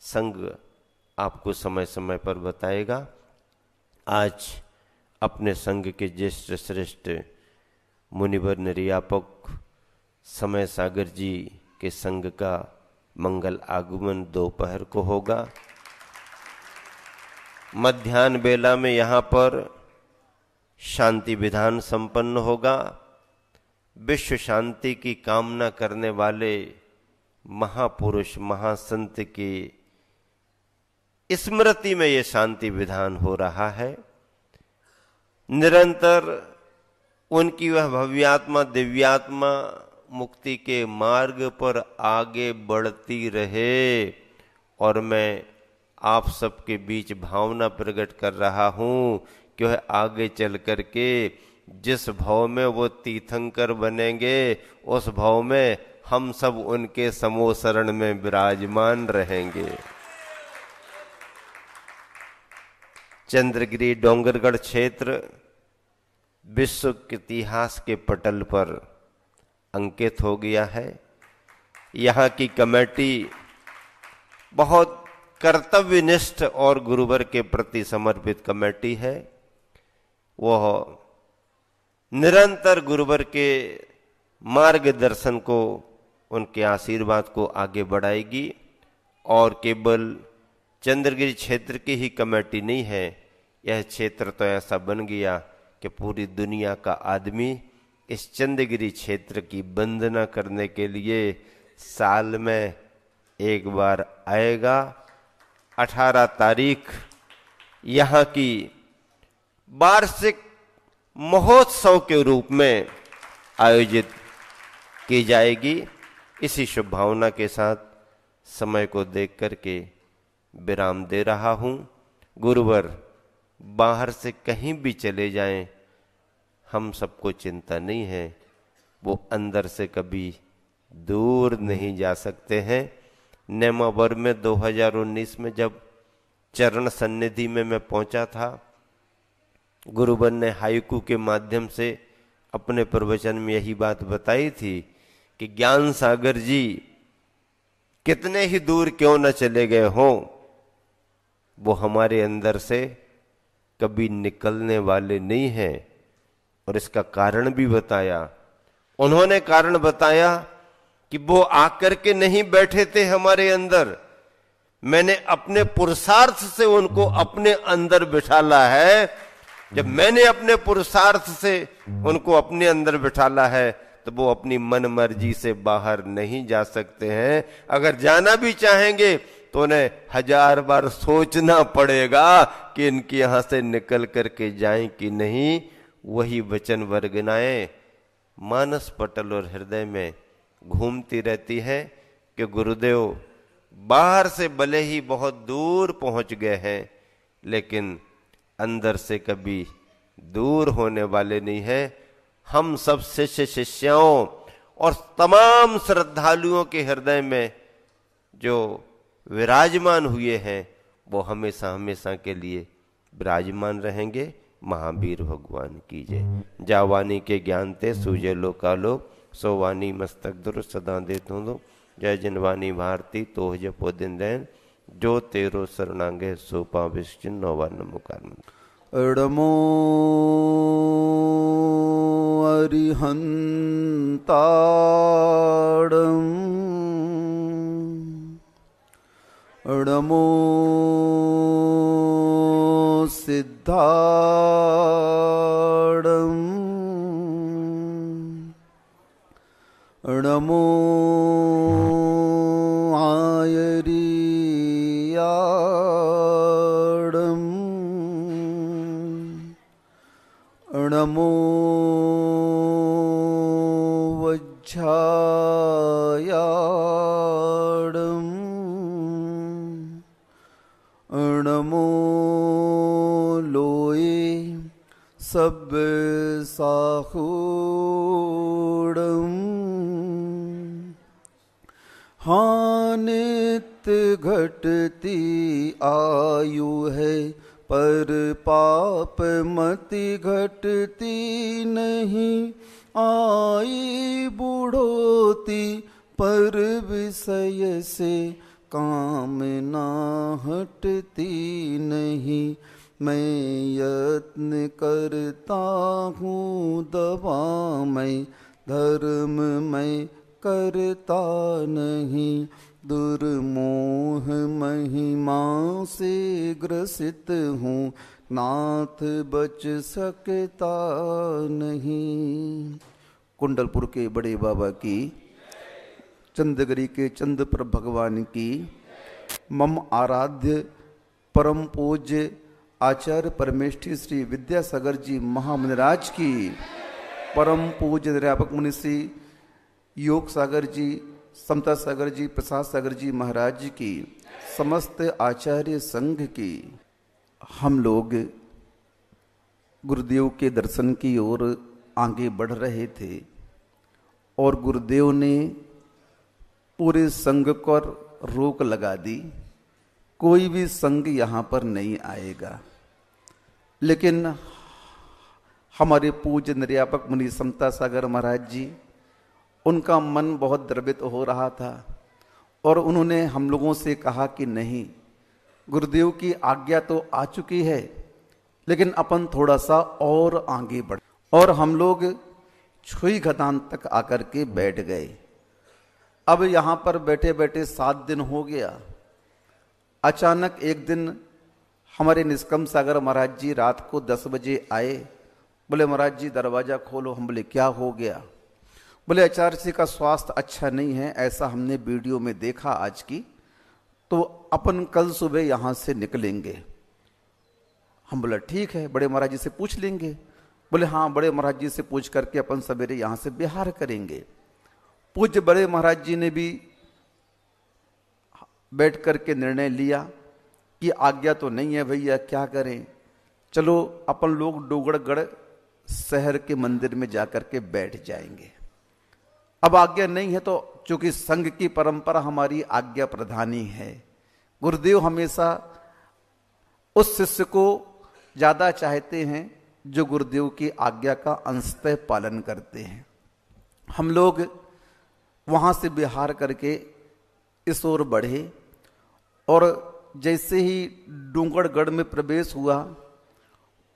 Speaker 4: संघ आपको समय समय पर बताएगा। आज अपने संघ के ज्येष्ठ श्रेष्ठ मुनिवर निर्यापक समय सागर जी के संघ का मंगल आगमन दोपहर को होगा। मध्याह्न बेला में यहाँ पर शांति विधान संपन्न होगा। विश्व शांति की कामना करने वाले महापुरुष महासंत की स्मृति में ये शांति विधान हो रहा है। निरंतर उनकी वह भव्यात्मा दिव्यात्मा मुक्ति के मार्ग पर आगे बढ़ती रहे। और मैं आप सबके बीच भावना प्रकट कर रहा हूं कि वह आगे चल करके जिस भाव में वो तीर्थंकर बनेंगे उस भाव में हम सब उनके समोसरण में विराजमान रहेंगे। चंद्रगिरी डोंगरगढ़ क्षेत्र विश्व के इतिहास के पटल पर अंकित हो गया है। यहाँ की कमेटी बहुत कर्तव्यनिष्ठ और गुरुवर के प्रति समर्पित कमेटी है। वह निरंतर गुरुवर के मार्गदर्शन को, उनके आशीर्वाद को आगे बढ़ाएगी। और केवल चंद्रगिरी क्षेत्र की ही कमेटी नहीं है, यह क्षेत्र तो ऐसा बन गया कि पूरी दुनिया का आदमी इस चंद्रगिरी क्षेत्र की वंदना करने के लिए साल में एक बार आएगा। 18 तारीख यहाँ की वार्षिक महोत्सव के रूप में आयोजित की जाएगी। इसी शुभ भावना के साथ समय को देख करके विराम दे रहा हूं। गुरुवर बाहर से कहीं भी चले जाएं, हम सबको चिंता नहीं है, वो अंदर से कभी दूर नहीं जा सकते हैं। नेमावर में 2019 में जब चरण सन्निधि में मैं पहुंचा था, गुरुवर ने हाइकू के माध्यम से अपने प्रवचन में यही बात बताई थी कि ज्ञान सागर जी कितने ही दूर क्यों न चले गए हों, वो हमारे अंदर से कभी निकलने वाले नहीं हैं। और इसका कारण भी बताया। उन्होंने कारण बताया कि वो आकर के नहीं बैठे थे हमारे अंदर, मैंने अपने पुरुषार्थ से उनको अपने अंदर बिठाला है। जब मैंने अपने पुरुषार्थ से उनको अपने अंदर बिठाला है तो वो अपनी मन मर्जी से बाहर नहीं जा सकते हैं। अगर जाना भी चाहेंगे तो उन्हें 1000 बार सोचना पड़ेगा कि इनके यहां से निकल करके जाएं कि नहीं। वही वचन वर्गनाएं मानस पटल और हृदय में घूमती रहती हैं कि गुरुदेव बाहर से भले ही बहुत दूर पहुंच गए हैं, लेकिन अंदर से कभी दूर होने वाले नहीं है। हम सब शिष्य शिष्याओं और तमाम श्रद्धालुओं के हृदय में जो विराजमान हुए हैं वो हमेशा हमेशा के लिए विराजमान रहेंगे। महावीर भगवान की जय। जावानी के ज्ञान ते सूजे लोकालोक, सोवानी मस्तक दुर सदा दे दो। जय जिनवानी भारती तोह जपो दिन दैन, जो तेरो शरणांगे सोपा विश्चिन नौवान मुकार।
Speaker 3: अड़मो अरिहंताड़म, अड़मो सिद्धाड़म, अड़मो आयरियाड़म, अड़मो वज्झायाड़म, अड़मो लोए सब साहूड़म, हानित घटती आयु है पर पाप मति घटती नहीं, आई बूढ़ोती पर विषय से कामना हटती नहीं। मैं यत्न करता हूँ दवा मैं, धर्म मैं करता नहीं। दुर्मोह महिमा से ग्रसित हूँ, नाथ बच सकता नहीं। कुंडलपुर के बड़े बाबा की, चंदगिरी के चंद्रपर भगवान की, मम आराध्य परम पूज्य आचार्य परमेष्ठी श्री विद्यासागर जी महामुनिराज की, परम पूज्य निर्यापक मुनि श्री योग सागर जी, समता सागर जी, प्रसाद सागर जी महाराज की, समस्त आचार्य संघ की। हम लोग गुरुदेव के दर्शन की ओर आगे बढ़ रहे थे और गुरुदेव ने पूरे संघ को रोक लगा दी, कोई भी संघ यहाँ पर नहीं आएगा। लेकिन हमारे पूज्य निर्यापक मुनि समता सागर महाराज जी, उनका मन बहुत द्रवित हो रहा था और उन्होंने हम लोगों से कहा कि नहीं, गुरुदेव की आज्ञा तो आ चुकी है, लेकिन अपन थोड़ा सा और आगे बढ़। और हम लोग छुई खदान तक आकर के बैठ गए। अब यहाँ पर बैठे बैठे 7 दिन हो गया। अचानक एक दिन हमारे निष्कम सागर महाराज जी रात को 10 बजे आए। बोले महाराज जी दरवाजा खोलो। हम बोले क्या हो गया? बोले आचार्य जी का स्वास्थ्य अच्छा नहीं है, ऐसा हमने वीडियो में देखा आज की, तो अपन कल सुबह यहाँ से निकलेंगे। हम बोला ठीक है, बड़े महाराज जी से पूछ लेंगे। बोले हाँ, बड़े महाराज जी से पूछ करके अपन सवेरे यहाँ से बिहार करेंगे। पूज्य बड़े महाराज जी ने भी बैठ करके निर्णय लिया कि आज्ञा तो नहीं है भैया, क्या करें, चलो अपन लोग डोगरगढ़ शहर के मंदिर में जाकर के बैठ जाएंगे। अब आज्ञा नहीं है तो चूंकि संघ की परंपरा हमारी आज्ञा प्रधानी है, गुरुदेव हमेशा उस शिष्य को ज्यादा चाहते हैं जो गुरुदेव की आज्ञा का अंशतः पालन करते हैं। हम लोग वहां से बिहार करके इस ओर बढ़े और जैसे ही डूंगरगढ़ में प्रवेश हुआ,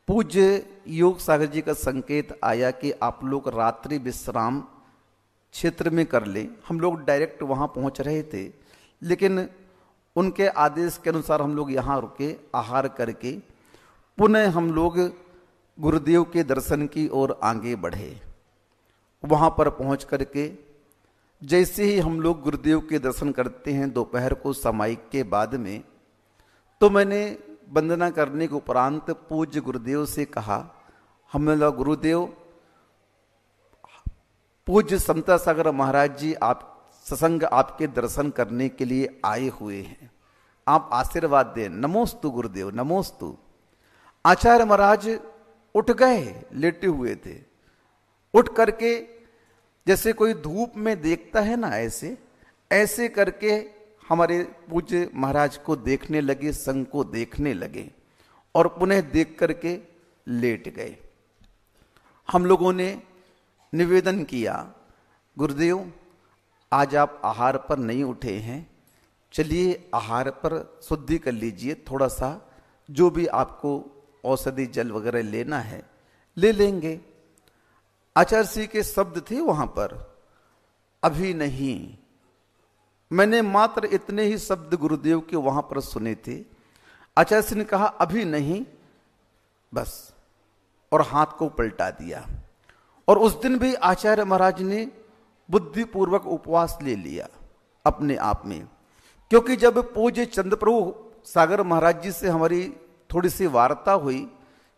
Speaker 3: पूज्य योग सागर जी का संकेत आया कि आप लोग रात्रि विश्राम क्षेत्र में कर लें। हम लोग डायरेक्ट वहां पहुंच रहे थे, लेकिन उनके आदेश के अनुसार हम लोग यहाँ रुके, आहार करके पुनः हम लोग गुरुदेव के दर्शन की ओर आगे बढ़े। वहां पर पहुंच करके जैसे ही हम लोग गुरुदेव के दर्शन करते हैं दोपहर को सामायिक के बाद में, तो मैंने वंदना करने के उपरांत पूज्य गुरुदेव से कहा, हमने बोला गुरुदेव, पूज्य समता सागर महाराज जी आप सत्संग आपके दर्शन करने के लिए आए हुए हैं, आप आशीर्वाद दें। नमोस्तु गुरुदेव, नमोस्तु। आचार्य महाराज उठ गए, लेटे हुए थे। उठ करके जैसे कोई धूप में देखता है ना, ऐसे ऐसे करके हमारे पूज्य महाराज को देखने लगे, संघ को देखने लगे और पुनः देख करके लेट गए। हम लोगों ने निवेदन किया, गुरुदेव आज आप आहार पर नहीं उठे हैं, चलिए आहार पर शुद्धि कर लीजिए, थोड़ा सा जो भी आपको औषधि जल वगैरह लेना है ले लेंगे। आचार्य श्री के शब्द थे वहां पर, अभी नहीं। मैंने मात्र इतने ही शब्द गुरुदेव के वहां पर सुने थे। आचार्य श्री ने कहा अभी नहीं, बस, और हाथ को पलटा दिया। और उस दिन भी आचार्य महाराज ने बुद्धिपूर्वक उपवास ले लिया अपने आप में, क्योंकि जब पूज्य चंद्रप्रभु सागर महाराज जी से हमारी थोड़ी सी वार्ता हुई,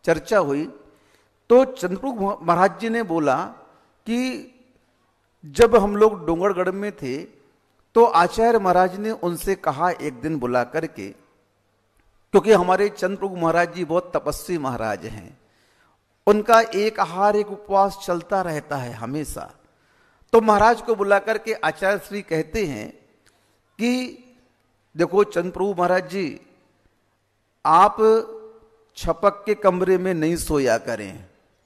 Speaker 3: चर्चा हुई, तो चंद्रप्रभु महाराज जी ने बोला कि जब हम लोग डोंगरगढ़ में थे तो आचार्य महाराज ने उनसे कहा एक दिन बुला करके, क्योंकि हमारे चंद्रप्रभु महाराज जी बहुत तपस्वी महाराज हैं, उनका एक आहार एक उपवास चलता रहता है हमेशा। तो महाराज को बुला करके आचार्य श्री कहते हैं कि देखो चंद्रप्रभु महाराज जी, आप छपक के कमरे में नहीं सोया करें।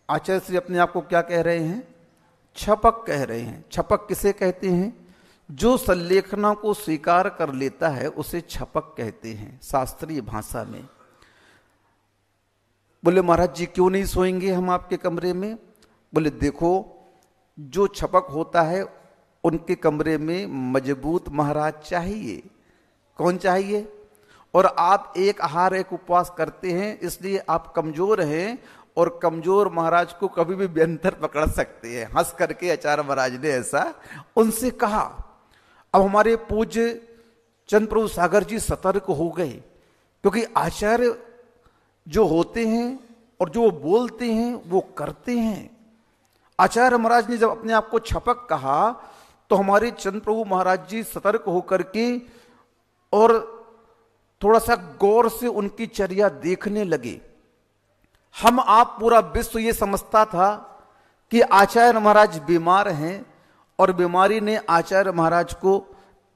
Speaker 3: आचार्य श्री अपने आप को क्या कह रहे हैं? छपक कह रहे हैं। छपक किसे कहते हैं? जो सल्लेखना को स्वीकार कर लेता है उसे छपक कहते हैं शास्त्रीय भाषा में। बोले महाराज जी क्यों नहीं सोएंगे हम आपके कमरे में? बोले देखो, जो छपक होता है उनके कमरे में मजबूत महाराज चाहिए। कौन चाहिए? और आप एक आहार एक उपवास करते हैं, इसलिए आप कमजोर हैं, और कमजोर महाराज को कभी भी व्यंतर पकड़ सकते हैं। हंस करके आचार्य महाराज ने ऐसा उनसे कहा। अब हमारे पूज्य चंद प्रभु सागर जी सतर्क हो गए, क्योंकि आचार्य जो होते हैं और जो बोलते हैं वो करते हैं। आचार्य महाराज ने जब अपने आप को छपक कहा तो हमारे चंद प्रभु महाराज जी सतर्क होकर के और थोड़ा सा गौर से उनकी चर्या देखने लगे। हम आप पूरा विश्व ये समझता था कि आचार्य महाराज बीमार हैं और बीमारी ने आचार्य महाराज को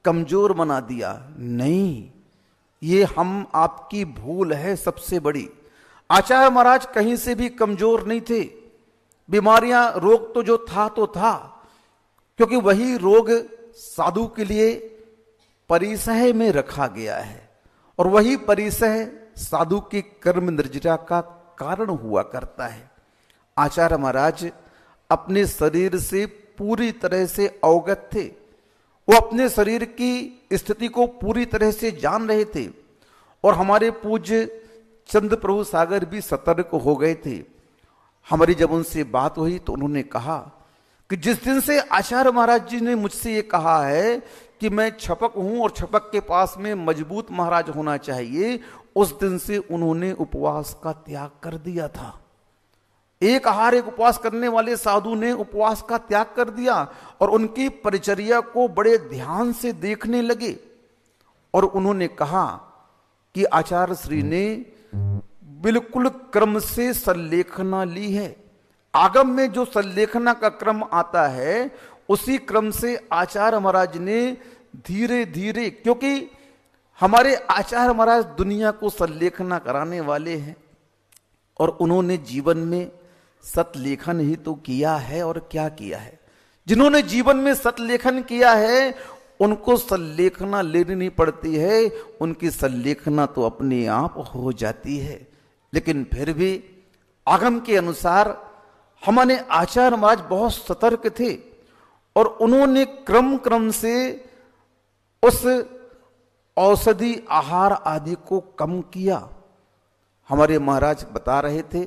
Speaker 3: कमजोर बना दिया। नहीं, ये हम आपकी भूल है सबसे बड़ी। आचार्य महाराज कहीं से भी कमजोर नहीं थे। बीमारियां, रोग तो जो था तो था, क्योंकि वही रोग साधु के लिए परिसह में रखा गया है, और वही परिसह साधु के कर्म निर्जरा का कारण हुआ करता है। आचार्य महाराज अपने शरीर से पूरी तरह से अवगत थे। वो अपने शरीर की स्थिति को पूरी तरह से जान रहे थे, और हमारे पूज्य चंद प्रभु सागर भी सतर्क हो गए थे। हमारी जब उनसे बात हुई तो उन्होंने कहा कि जिस दिन से आचार्य महाराज जी ने मुझसे ये कहा है कि मैं छपक हूं और छपक के पास में मजबूत महाराज होना चाहिए, उस दिन से उन्होंने उपवास का त्याग कर दिया था। एक आहार एक उपवास करने वाले साधु ने उपवास का त्याग कर दिया और उनकी परिचर्या को बड़े ध्यान से देखने लगे। और उन्होंने कहा कि आचार्य श्री ने बिल्कुल क्रम से सल्लेखना ली है। आगम में जो सल्लेखना का क्रम आता है उसी क्रम से आचार्य महाराज ने धीरे धीरे, क्योंकि हमारे आचार्य महाराज दुनिया को सल्लेखना कराने वाले हैं, और उन्होंने जीवन में सतलेखन ही तो किया है। और क्या किया है? जिन्होंने जीवन में सतलेखन किया है उनको सल्लेखना लेनी नहीं पड़ती है, उनकी सल्लेखना तो अपने आप हो जाती है। लेकिन फिर भी आगम के अनुसार हमारे आचार्य महाराज बहुत सतर्क थे, और उन्होंने क्रम क्रम से उस औषधि आहार आदि को कम किया। हमारे महाराज बता रहे थे,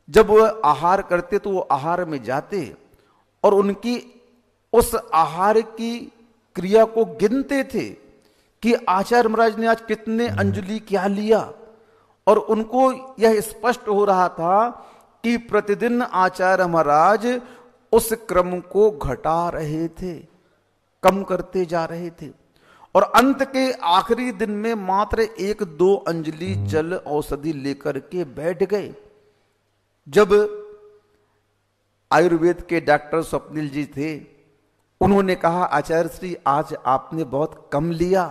Speaker 3: जब वह आहार करते तो वो आहार में जाते और उनकी उस आहार की क्रिया को गिनते थे कि आचार्य महाराज ने आज कितने अंजलि क्या लिया, और उनको यह स्पष्ट हो रहा था कि प्रतिदिन आचार्य महाराज उस क्रम को घटा रहे थे, कम करते जा रहे थे, और अंत के आखिरी दिन में मात्र 1-2 अंजलि जल औषधि लेकर के बैठ गए। जब आयुर्वेद के डॉक्टर स्वप्निल जी थे, उन्होंने कहा आचार्य श्री आज आपने बहुत कम लिया।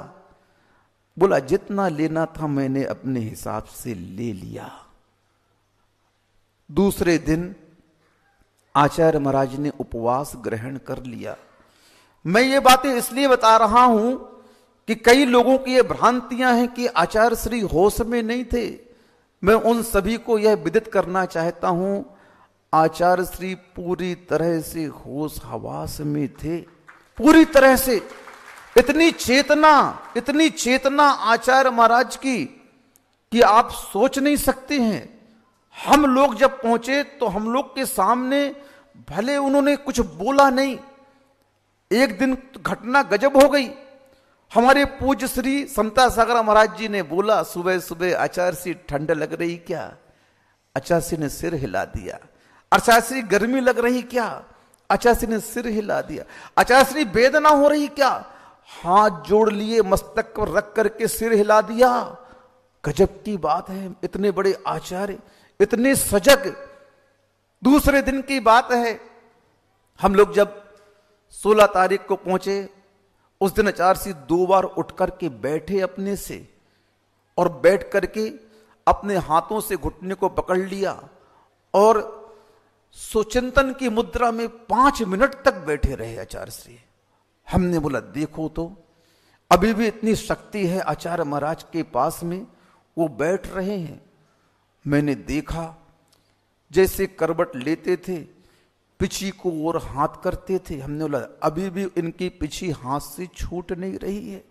Speaker 3: बोला जितना लेना था मैंने अपने हिसाब से ले लिया। दूसरे दिन आचार्य महाराज ने उपवास ग्रहण कर लिया। मैं ये बातें इसलिए बता रहा हूं कि कई लोगों की ये भ्रांतियां हैं कि आचार्य श्री होश में नहीं थे। मैं उन सभी को यह विदित करना चाहता हूं, आचार्य श्री पूरी तरह से होश हवास में थे, पूरी तरह से। इतनी चेतना आचार्य महाराज की कि आप सोच नहीं सकते हैं। हम लोग जब पहुंचे तो हम लोग के सामने भले उन्होंने कुछ बोला नहीं, एक दिन घटना गजब हो गई। हमारे पूज्य श्री समता सागर महाराज जी ने बोला सुबह सुबह आचार्य श्री ठंड लग रही क्या? आचार्य श्री ने सिर हिला दिया। आचार्य श्री गर्मी लग रही क्या? आचार्य श्री ने सिर हिला दिया। आचार्य श्री वेदना हो रही क्या? हाथ जोड़ लिए, मस्तक पर रख करके सिर हिला दिया। गजब की बात है, इतने बड़े आचार्य, इतने सजग। दूसरे दिन की बात है, हम लोग जब 16 तारीख को पहुंचे, उस दिन आचार्य श्री 2 बार उठ करके बैठे अपने से, और बैठ करके अपने हाथों से घुटने को पकड़ लिया और सुचिंतन की मुद्रा में 5 मिनट तक बैठे रहे आचार्य श्री। हमने बोला देखो तो अभी भी इतनी शक्ति है आचार्य महाराज के पास में, वो बैठ रहे हैं। मैंने देखा जैसे करवट लेते थे पिछी को और हाथ करते थे। हमने बोला अभी भी इनकी पिछी हाथ से छूट नहीं रही है।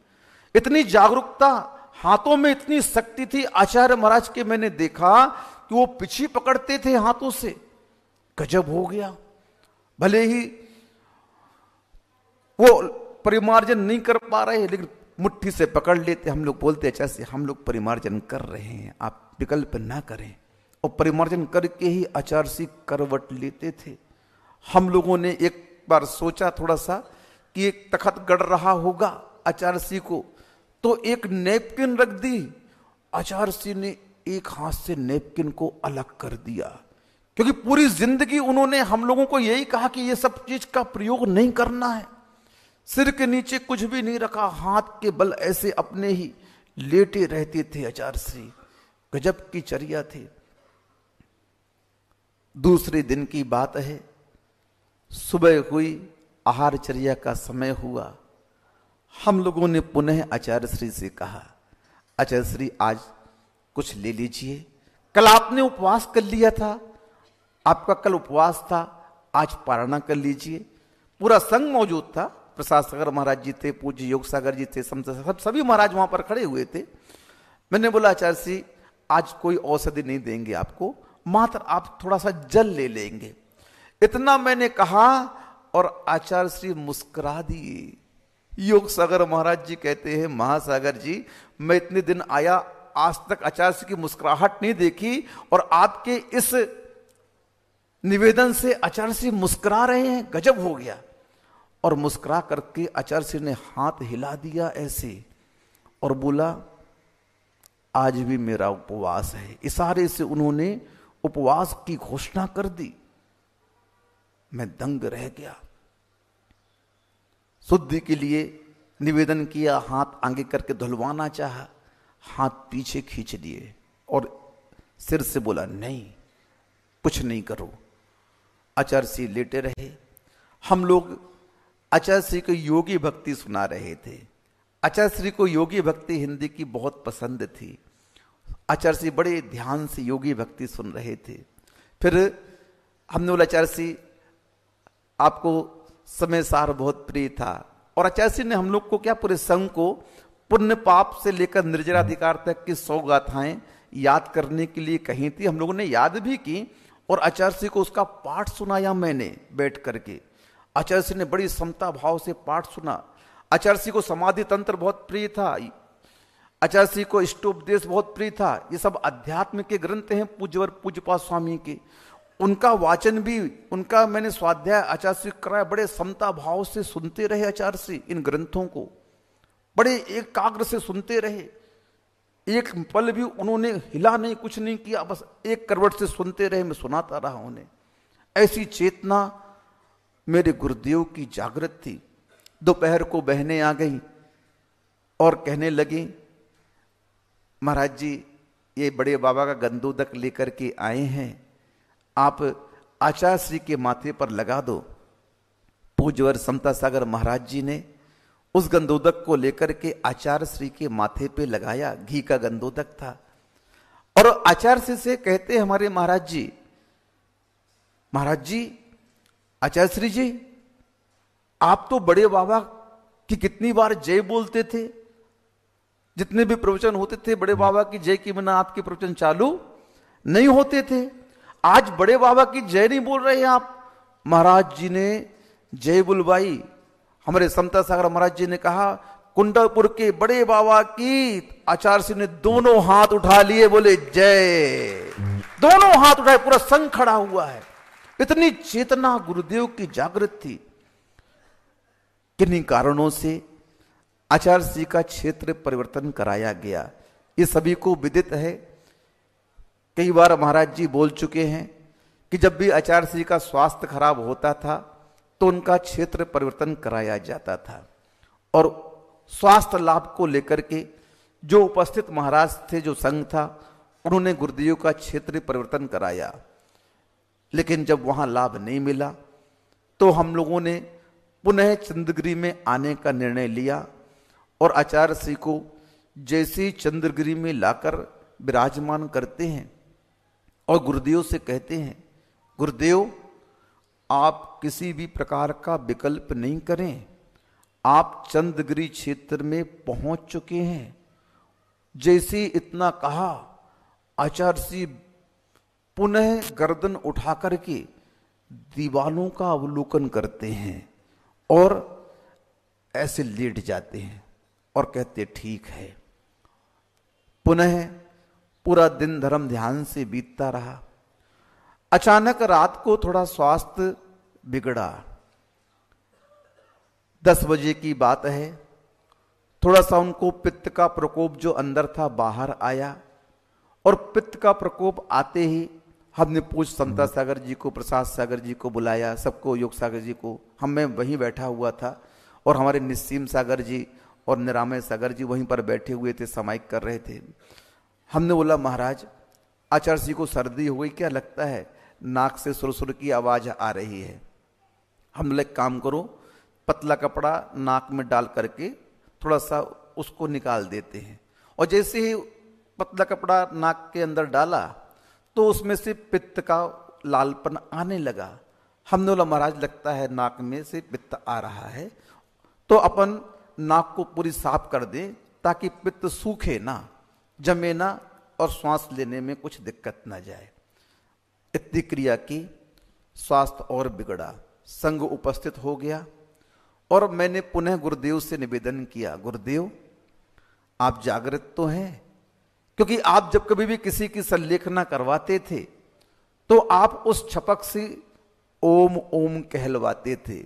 Speaker 3: इतनी जागरूकता, हाथों में इतनी शक्ति थी आचार्य महाराज के। मैंने देखा कि वो पिछी पकड़ते थे हाथों से। गजब हो गया। भले ही वो परिमार्जन नहीं कर पा रहे लेकिन मुट्ठी से पकड़ लेते। हम लोग बोलते अच्छा से हम लोग परिमार्जन कर रहे हैं, आप विकल्प ना करें। और परिमार्जन करके ही आचार्य श्री करवट लेते थे। हम लोगों ने एक बार सोचा थोड़ा सा कि एक तखत गड़ रहा होगा आचार्य श्री को, तो एक नैपकिन रख दी। आचार्य श्री ने एक हाथ से नैपकिन को अलग कर दिया, क्योंकि पूरी जिंदगी उन्होंने हम लोगों को यही कहा कि ये सब चीज का प्रयोग नहीं करना है। सिर के नीचे कुछ भी नहीं रखा, हाथ के बल ऐसे अपने ही लेटे रहते थे आचार्य श्री। गजब की चर्या थी। दूसरे दिन की बात है, सुबह हुई, आहार चर्या का समय हुआ। हम लोगों ने पुनः आचार्य श्री से कहा आचार्य श्री आज कुछ ले लीजिए। कल आपने उपवास कर लिया था, आपका कल उपवास था, आज पारणा कर लीजिए। पूरा संघ मौजूद था, प्रसाद सागर महाराज जी थे, पूज्य योग सागर जी थे, सभी महाराज वहां पर खड़े हुए थे। मैंने बोला आचार्य श्री आज कोई औषधि नहीं देंगे आपको, मात्र आप थोड़ा सा जल ले लेंगे। इतना मैंने कहा और आचार्य श्री मुस्कुरा दिए। योग सागर महाराज जी कहते हैं महासागर जी मैं इतने दिन आया, आज तक आचार्य श्री की मुस्कुराहट नहीं देखी, और आपके इस निवेदन से आचार्य श्री मुस्कुरा रहे हैं, गजब हो गया। और मुस्कुरा करके आचार्य श्री ने हाथ हिला दिया ऐसे और बोला आज भी मेरा उपवास है। इशारे से उन्होंने उपवास की घोषणा कर दी। मैं दंग रह गया। शुद्धि के लिए निवेदन किया, हाथ आगे करके धुलवाना चाहा, हाथ पीछे खींच दिए और सिर से बोला नहीं कुछ नहीं करो। आचार्य श्री लेटे रहे। हम लोग आचार्य श्री को योगी भक्ति सुना रहे थे। आचार्य श्री को योगी भक्ति हिंदी की बहुत पसंद थी। आचार्य श्री बड़े ध्यान से योगी भक्ति सुन रहे थे। फिर हमने बोला आचार्य श्री आपको समय सार बहुत प्रिय था, और आचार्य श्री ने हम लोग को क्या पूरे संघ को पुण्य पाप से लेकर निर्जराधिकार तक की 100 गाथाएं याद करने के लिए कही थी। हम लोगों ने याद भी की और आचार्य श्री को उसका पाठ सुनाया मैंने बैठ करके। आचार्य श्री ने बड़ी समता भाव से पाठ सुना। आचार्य श्री को समाधि तंत्र बहुत प्रिय था। आचार्य श्री को इष्टोपदेश बहुत प्रिय था। ये सब अध्यात्म के ग्रंथ हैं पूज्यवर पूज्यपाद स्वामी के। उनका वाचन भी, उनका मैंने स्वाध्याय आचार्य श्री कराया। बड़े समता भाव से सुनते रहे आचार्य श्री इन ग्रंथों को, बड़े एकाग्र से सुनते रहे। एक पल भी उन्होंने हिला नहीं, कुछ नहीं किया, बस एक करवट से सुनते रहे। मैं सुनाता रहा उन्हें। ऐसी चेतना मेरे गुरुदेव की जागृत थी। दोपहर को बहनें आ गई और कहने लगी महाराज जी ये बड़े बाबा का गंदोदक लेकर के आए हैं, आप आचार्य श्री के माथे पर लगा दो। पूज्यवर समता सागर महाराज जी ने उस गंदोदक को लेकर के आचार्य श्री के माथे पे लगाया। घी का गंदोदक था। और आचार्य श्री से कहते हमारे महाराज जी आचार्य श्री जी आप तो बड़े बाबा की कितनी बार जय बोलते थे, जितने भी प्रवचन होते थे बड़े बाबा की जय के बिना आपके प्रवचन चालू नहीं होते थे। आज बड़े बाबा की जय नहीं बोल रहे हैं आप। महाराज जी ने जय बुलवाई। हमारे समता सागर महाराज जी ने कहा कुंडलपुर के बड़े बाबा की। आचार्य श्री ने दोनों हाथ उठा लिए, बोले जय। दोनों हाथ उठाए, पूरा संघ खड़ा हुआ है। इतनी चेतना गुरुदेव की जागृत थी। किन्हीं कारणों से आचार्य श्री का क्षेत्र परिवर्तन कराया गया, ये सभी को विदित है। कई बार महाराज जी बोल चुके हैं कि जब भी आचार्य श्री का स्वास्थ्य खराब होता था तो उनका क्षेत्र परिवर्तन कराया जाता था। और स्वास्थ्य लाभ को लेकर के जो उपस्थित महाराज थे, जो संघ था, उन्होंने गुरुदेव का क्षेत्र परिवर्तन कराया, लेकिन जब वहां लाभ नहीं मिला तो हम लोगों ने पुनः चंद्रगिरी में आने का निर्णय लिया और आचार्य श्री को जैसे चंद्रगिरी में लाकर विराजमान करते हैं और गुरुदेव से कहते हैं, गुरुदेव आप किसी भी प्रकार का विकल्प नहीं करें, आप चंद्रगिरी क्षेत्र में पहुंच चुके हैं। जैसे इतना कहा, आचार्य श्री पुनः गर्दन उठा करके दीवालों का अवलोकन करते हैं और ऐसे लेट जाते हैं और कहते ठीक है। पुनः पूरा दिन धर्म ध्यान से बीतता रहा। अचानक रात को थोड़ा स्वास्थ्य बिगड़ा। 10 बजे की बात है। थोड़ा सा उनको पित्त का प्रकोप जो अंदर था बाहर आया और पित्त का प्रकोप आते ही हमने पूछ समता सागर जी को, प्रसाद सागर जी को बुलाया, सबको, योग सागर जी को। मैं वहीं बैठा हुआ था और हमारे निस्सीम सागर जी और निरामय सागर जी वहीं पर बैठे हुए थे, समाइक कर रहे थे। हमने बोला, महाराज आचार्य जी को सर्दी हो गई क्या, लगता है नाक से सुरसुर की आवाज आ रही है। हम बोले काम करो, पतला कपड़ा नाक में डाल करके थोड़ा सा उसको निकाल देते हैं। और जैसे ही पतला कपड़ा नाक के अंदर डाला तो उसमें से पित्त का लालपन आने लगा। हमने बोला, महाराज लगता है नाक में से पित्त आ रहा है, तो अपन नाक को पूरी साफ कर दें ताकि पित्त सूखे ना, जमे ना और श्वास लेने में कुछ दिक्कत ना जाए। इतनी क्रिया की, स्वास्थ्य और बिगड़ा। संग उपस्थित हो गया और मैंने पुनः गुरुदेव से निवेदन किया, गुरुदेव आप जागृत तो हैं, क्योंकि आप जब कभी भी किसी की संलेखना करवाते थे तो आप उस छपक से ओम ओम कहलवाते थे,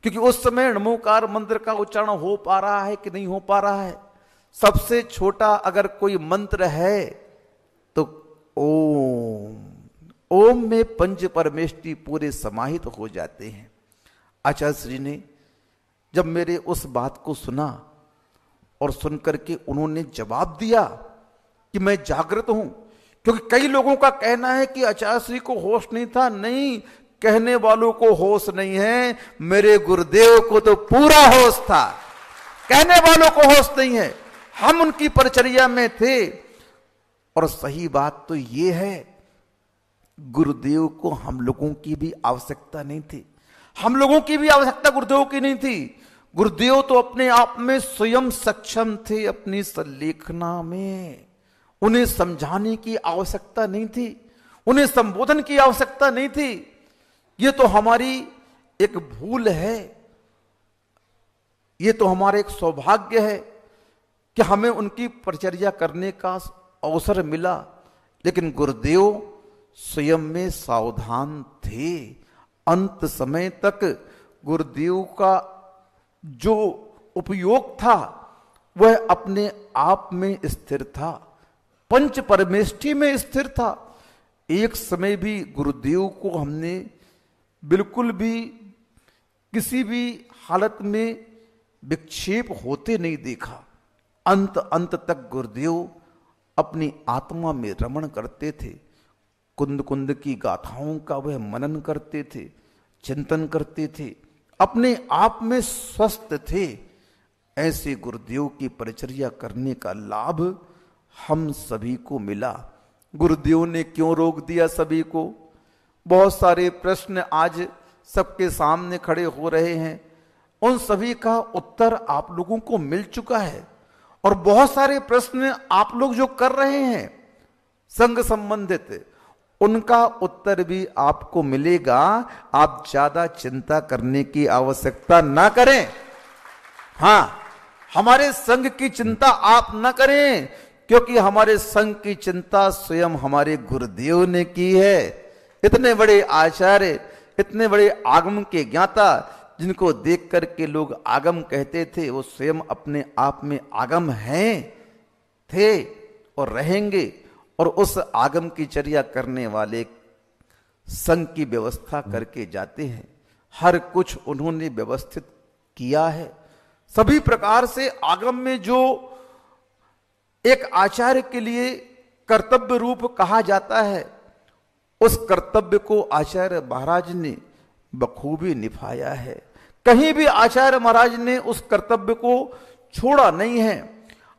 Speaker 3: क्योंकि उस समय नमोकार मंत्र का उच्चारण हो पा रहा है कि नहीं हो पा रहा है। सबसे छोटा अगर कोई मंत्र है तो ओम, ओम में पंच परमेष्टि पूरे समाहित हो जाते हैं। आचार्य श्री ने जब मेरे उस बात को सुना और सुनकर के उन्होंने जवाब दिया कि मैं जागृत हूं, क्योंकि कई लोगों का कहना है कि आचार्य श्री को होश नहीं था। नहीं, कहने वालों को होश नहीं है, मेरे गुरुदेव को तो पूरा होश था, कहने वालों को होश नहीं है। हम उनकी परिचर्या में थे। और सही बात तो यह है, गुरुदेव को हम लोगों की भी आवश्यकता नहीं थी, हम लोगों की भी आवश्यकता गुरुदेव की नहीं थी। गुरुदेव तो अपने आप में स्वयं सक्षम थे अपनी संलेखना में। उन्हें समझाने की आवश्यकता नहीं थी, उन्हें संबोधन की आवश्यकता नहीं थी। ये तो हमारी एक भूल है, ये तो हमारा एक सौभाग्य है कि हमें उनकी परिचर्या करने का अवसर मिला। लेकिन गुरुदेव स्वयं में सावधान थे। अंत समय तक गुरुदेव का जो उपयोग था वह अपने आप में स्थिर था, पंच परमेष्टि में स्थिर था। एक समय भी गुरुदेव को हमने बिल्कुल भी किसी भी हालत में विक्षेप होते नहीं देखा। अंत तक गुरुदेव अपनी आत्मा में रमण करते थे, कुंद कुंद की गाथाओं का वह मनन करते थे, चिंतन करते थे, अपने आप में स्वस्थ थे। ऐसे गुरुदेव की परिचर्या करने का लाभ हम सभी को मिला। गुरुदेव ने क्यों रोक दिया सभी को? बहुत सारे प्रश्न आज सबके सामने खड़े हो रहे हैं, उन सभी का उत्तर आप लोगों को मिल चुका है। और बहुत सारे प्रश्न आप लोग जो कर रहे हैं संघ संबंधित, उनका उत्तर भी आपको मिलेगा। आप ज्यादा चिंता करने की आवश्यकता ना करें। हां, हमारे संघ की चिंता आप ना करें, क्योंकि हमारे संघ की चिंता स्वयं हमारे गुरुदेव ने की है। इतने बड़े आचार्य, इतने बड़े आगम के ज्ञाता, जिनको देख करके लोग आगम कहते थे, वो स्वयं अपने आप में आगम हैं, थे और रहेंगे। और उस आगम की चर्या करने वाले संघ की व्यवस्था करके जाते हैं। हर कुछ उन्होंने व्यवस्थित किया है। सभी प्रकार से आगम में जो एक आचार्य के लिए कर्तव्य रूप कहा जाता है, उस कर्तव्य को आचार्य महाराज ने बखूबी निभाया है। कहीं भी आचार्य महाराज ने उस कर्तव्य को छोड़ा नहीं है।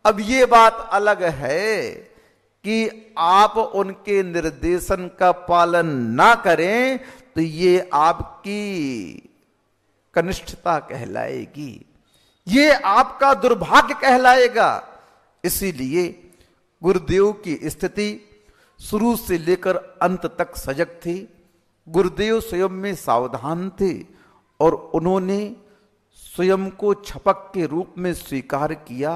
Speaker 3: अब ये बात अलग है कि आप उनके निर्देशन का पालन ना करें तो ये आपकी कनिष्ठता कहलाएगी, ये आपका दुर्भाग्य कहलाएगा। इसीलिए गुरुदेव की स्थिति शुरू से लेकर अंत तक सजग थी। गुरुदेव स्वयं में सावधान थे और उन्होंने स्वयं को छपक के रूप में स्वीकार किया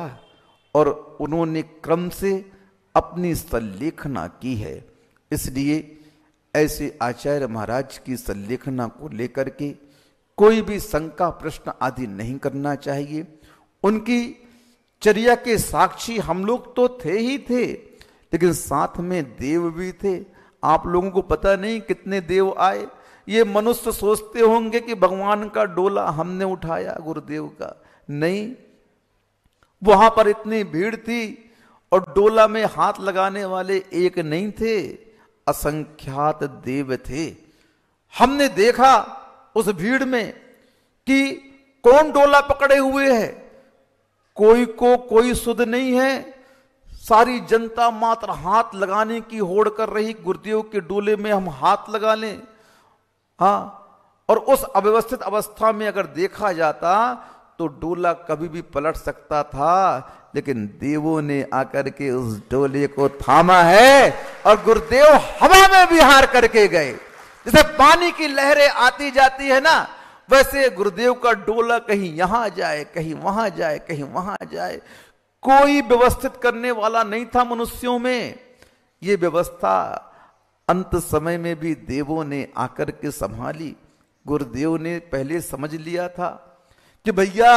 Speaker 3: और उन्होंने क्रम से अपनी संलेखना की है। इसलिए ऐसे आचार्य महाराज की संलेखना को लेकर के कोई भी शंका प्रश्न आदि नहीं करना चाहिए। उनकी चर्या के साक्षी हम लोग तो थे ही थे, लेकिन साथ में देव भी थे। आप लोगों को पता नहीं कितने देव आए। ये मनुष्य सोचते होंगे कि भगवान का डोला हमने उठाया गुरुदेव का, नहीं, वहां पर इतनी भीड़ थी और डोला में हाथ लगाने वाले एक नहीं थे, असंख्यात देव थे। हमने देखा उस भीड़ में कि कौन डोला पकड़े हुए है, कोई को कोई सुध नहीं है। सारी जनता मात्र हाथ लगाने की होड़ कर रही, गुरुदेव के डोले में हम हाथ लगा लें। हाँ, और उस अव्यवस्थित अवस्था में अगर देखा जाता तो डोला कभी भी पलट सकता था, लेकिन देवों ने आकर के उस डोले को थामा है और गुरुदेव हवा में विहार करके गए। जैसे पानी की लहरें आती जाती है ना, वैसे गुरुदेव का डोला कहीं यहां जाए, कहीं वहां जाए, कहीं वहां जाए। कोई व्यवस्थित करने वाला नहीं था मनुष्यों में। ये व्यवस्था अंत समय में भी देवों ने आकर के संभाली। गुरुदेव ने पहले समझ लिया था कि भैया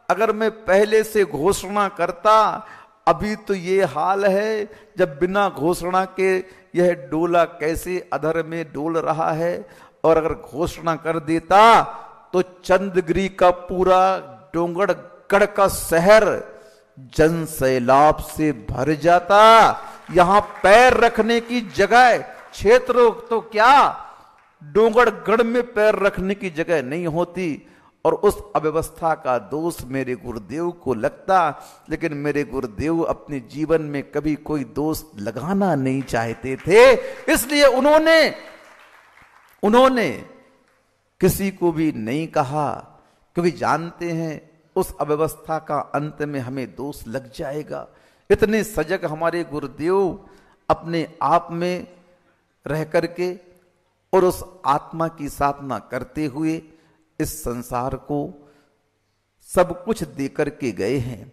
Speaker 3: अगर मैं पहले से घोषणा करता, अभी तो ये हाल है, जब बिना घोषणा के यह डोला कैसे अधर में डोल रहा है, और अगर घोषणा कर देता तो चंद्रगिरी का पूरा डोंगरगढ़ का शहर जन सैलाब से भर जाता। यहां पैर रखने की जगह, क्षेत्र तो क्या, डोंगरगढ़ में पैर रखने की जगह नहीं होती। और उस अव्यवस्था का दोष मेरे गुरुदेव को लगता, लेकिन मेरे गुरुदेव अपने जीवन में कभी कोई दोष लगाना नहीं चाहते थे। इसलिए उन्होंने किसी को भी नहीं कहा, क्योंकि जानते हैं उस अव्यवस्था का अंत में हमें दोष लग जाएगा। इतने सजग हमारे गुरुदेव अपने आप में रह करके और उस आत्मा की साधना करते हुए इस संसार को सब कुछ देकर के गए हैं।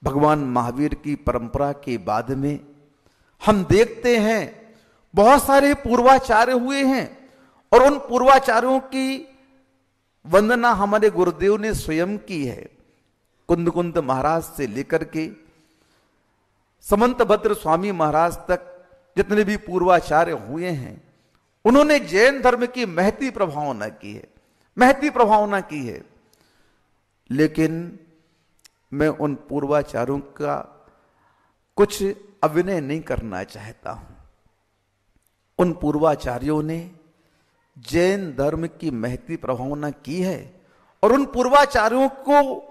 Speaker 3: भगवान महावीर की परंपरा के बाद में हम देखते हैं बहुत सारे पूर्वाचार्य हुए हैं, और उन पूर्वाचार्यों की वंदना हमारे गुरुदेव ने स्वयं की है। कुंद महाराज से लेकर के समंतभद्र स्वामी महाराज तक जितने भी पूर्वाचार्य हुए हैं, उन्होंने जैन धर्म की महती प्रभावना की है, महती प्रभावना की है। लेकिन मैं उन पूर्वाचार्यों का कुछ अभिनय नहीं करना चाहता हूं। उन पूर्वाचार्यों ने जैन धर्म की महती प्रभावना की है, और उन पूर्वाचार्यों को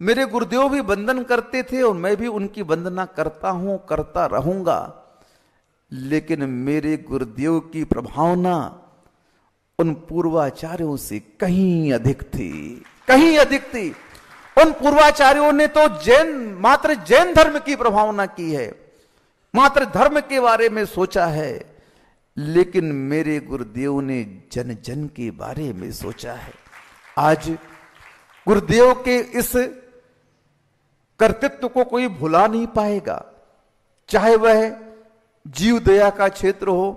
Speaker 3: मेरे गुरुदेव भी वंदन करते थे और मैं भी उनकी वंदना करता हूं, करता रहूंगा। लेकिन मेरे गुरुदेव की प्रभावना उन पूर्वाचार्यों से कहीं अधिक थी, कहीं अधिक थी। उन पूर्वाचार्यों ने तो मात्र जैन धर्म की प्रभावना की है, मात्र धर्म के बारे में सोचा है, लेकिन मेरे गुरुदेव ने जन जन के बारे में सोचा है। आज गुरुदेव के इस कर्तृत्व को कोई भुला नहीं पाएगा, चाहे वह जीव दया का क्षेत्र हो,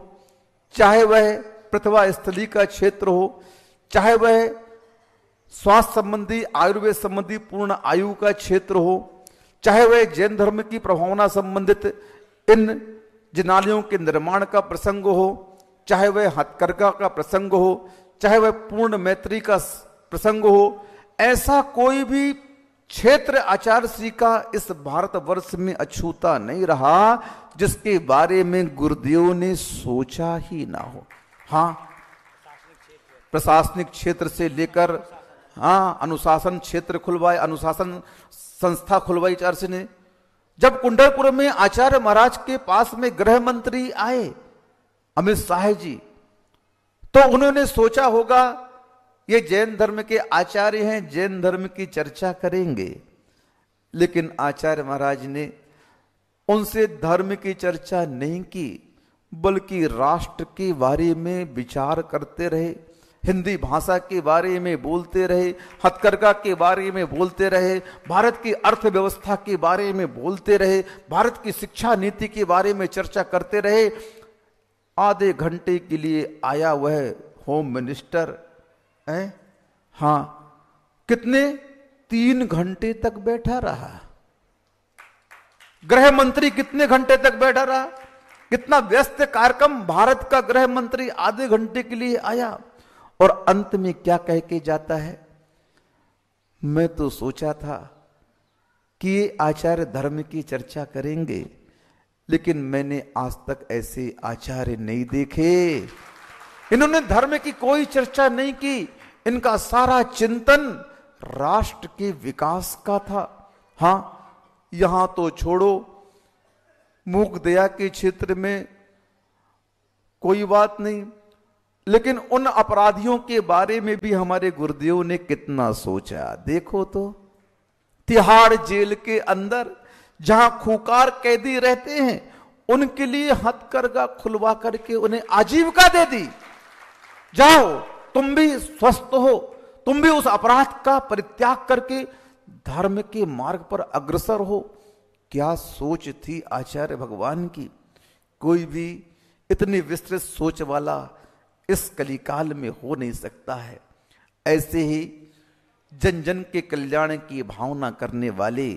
Speaker 3: चाहे वह प्रतिभा स्थली का क्षेत्र हो, चाहे वह स्वास्थ्य संबंधी आयुर्वेद संबंधी पूर्ण आयु का क्षेत्र हो, चाहे वह जैन धर्म की प्रभावना संबंधित इन जिनालयों के निर्माण का प्रसंग हो, चाहे वह हथकरघा का प्रसंग हो, चाहे वह पूर्ण मैत्री का प्रसंग हो। ऐसा कोई भी क्षेत्र आचार्य श्री का इस भारतवर्ष में अछूता नहीं रहा जिसके बारे में गुरुदेव ने सोचा ही ना हो। हाँ, प्रशासनिक क्षेत्र से लेकर अनुशासन क्षेत्र खुलवाए, अनुशासन संस्था खुलवाई आचार्य ने। जब कुंडलपुर में आचार्य महाराज के पास में गृह मंत्री आए अमित शाह जी, तो उन्होंने सोचा होगा ये जैन धर्म के आचार्य हैं, जैन धर्म की चर्चा करेंगे। लेकिन आचार्य महाराज ने उनसे धर्म की चर्चा नहीं की, बल्कि राष्ट्र के बारे में विचार करते रहे, हिंदी भाषा के बारे में बोलते रहे, हथकरघा के बारे में बोलते रहे, भारत की अर्थव्यवस्था के बारे में बोलते रहे, भारत की शिक्षा नीति के बारे में चर्चा करते रहे। आधे घंटे के लिए आया वह होम मिनिस्टर है, हाँ, कितने 3 घंटे तक बैठा रहा। गृह मंत्री कितने घंटे तक बैठा रहा? कितना व्यस्त कार्यक्रम। भारत का गृह मंत्री आधे घंटे के लिए आया और अंत में क्या कह के जाता है? मैं तो सोचा था कि ये आचार्य धर्म की चर्चा करेंगे, लेकिन मैंने आज तक ऐसे आचार्य नहीं देखे। इन्होंने धर्म की कोई चर्चा नहीं की, इनका सारा चिंतन राष्ट्र के विकास का था। हां, यहां तो छोड़ो, मूक दया के क्षेत्र में कोई बात नहीं, लेकिन उन अपराधियों के बारे में भी हमारे गुरुदेव ने कितना सोचा। देखो तो, तिहाड़ जेल के अंदर जहां खूंखार कैदी रहते हैं, उनके लिए हथकरघा खुलवा करके उन्हें आजीविका दे दी। जाओ, तुम भी स्वस्थ हो, तुम भी उस अपराध का परित्याग करके धर्म के मार्ग पर अग्रसर हो। क्या सोच थी आचार्य भगवान की! कोई भी इतनी विस्तृत सोच वाला इस कलिकाल में हो नहीं सकता है। ऐसे ही जन जन के कल्याण की भावना करने वाले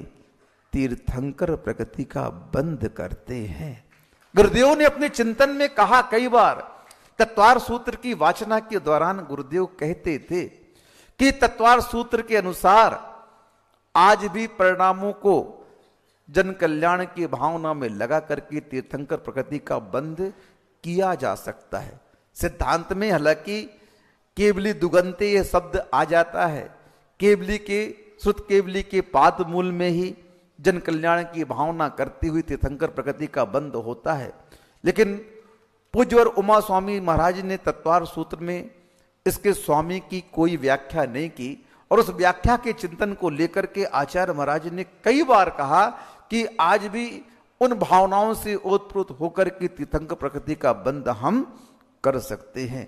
Speaker 3: तीर्थंकर प्रगति का बंद करते हैं। गुरुदेव ने अपने चिंतन में कहा कई बार, तत्वार सूत्र की वाचना के दौरान गुरुदेव कहते थे कि तत्वार सूत्र के अनुसार आज भी परिणामों को जन कल्याण की भावना में लगा करके तीर्थंकर प्रकृति का बंद किया जा सकता है। सिद्धांत में हालांकि केवली दुगंते यह शब्द आ जाता है, केवली के श्रुत केवली के पाद मूल में ही जन कल्याण की भावना करती हुई तीर्थंकर प्रकृति का बंद होता है। लेकिन पूज्य और उमा स्वामी महाराज ने तत्वार सूत्र में इसके स्वामी की कोई व्याख्या नहीं की, और उस व्याख्या के चिंतन को लेकर के आचार्य महाराज ने कई बार कहा कि आज भी उन भावनाओं से ओतप्रोत होकर के तीर्थंकर प्रकृति का बंद हम कर सकते हैं।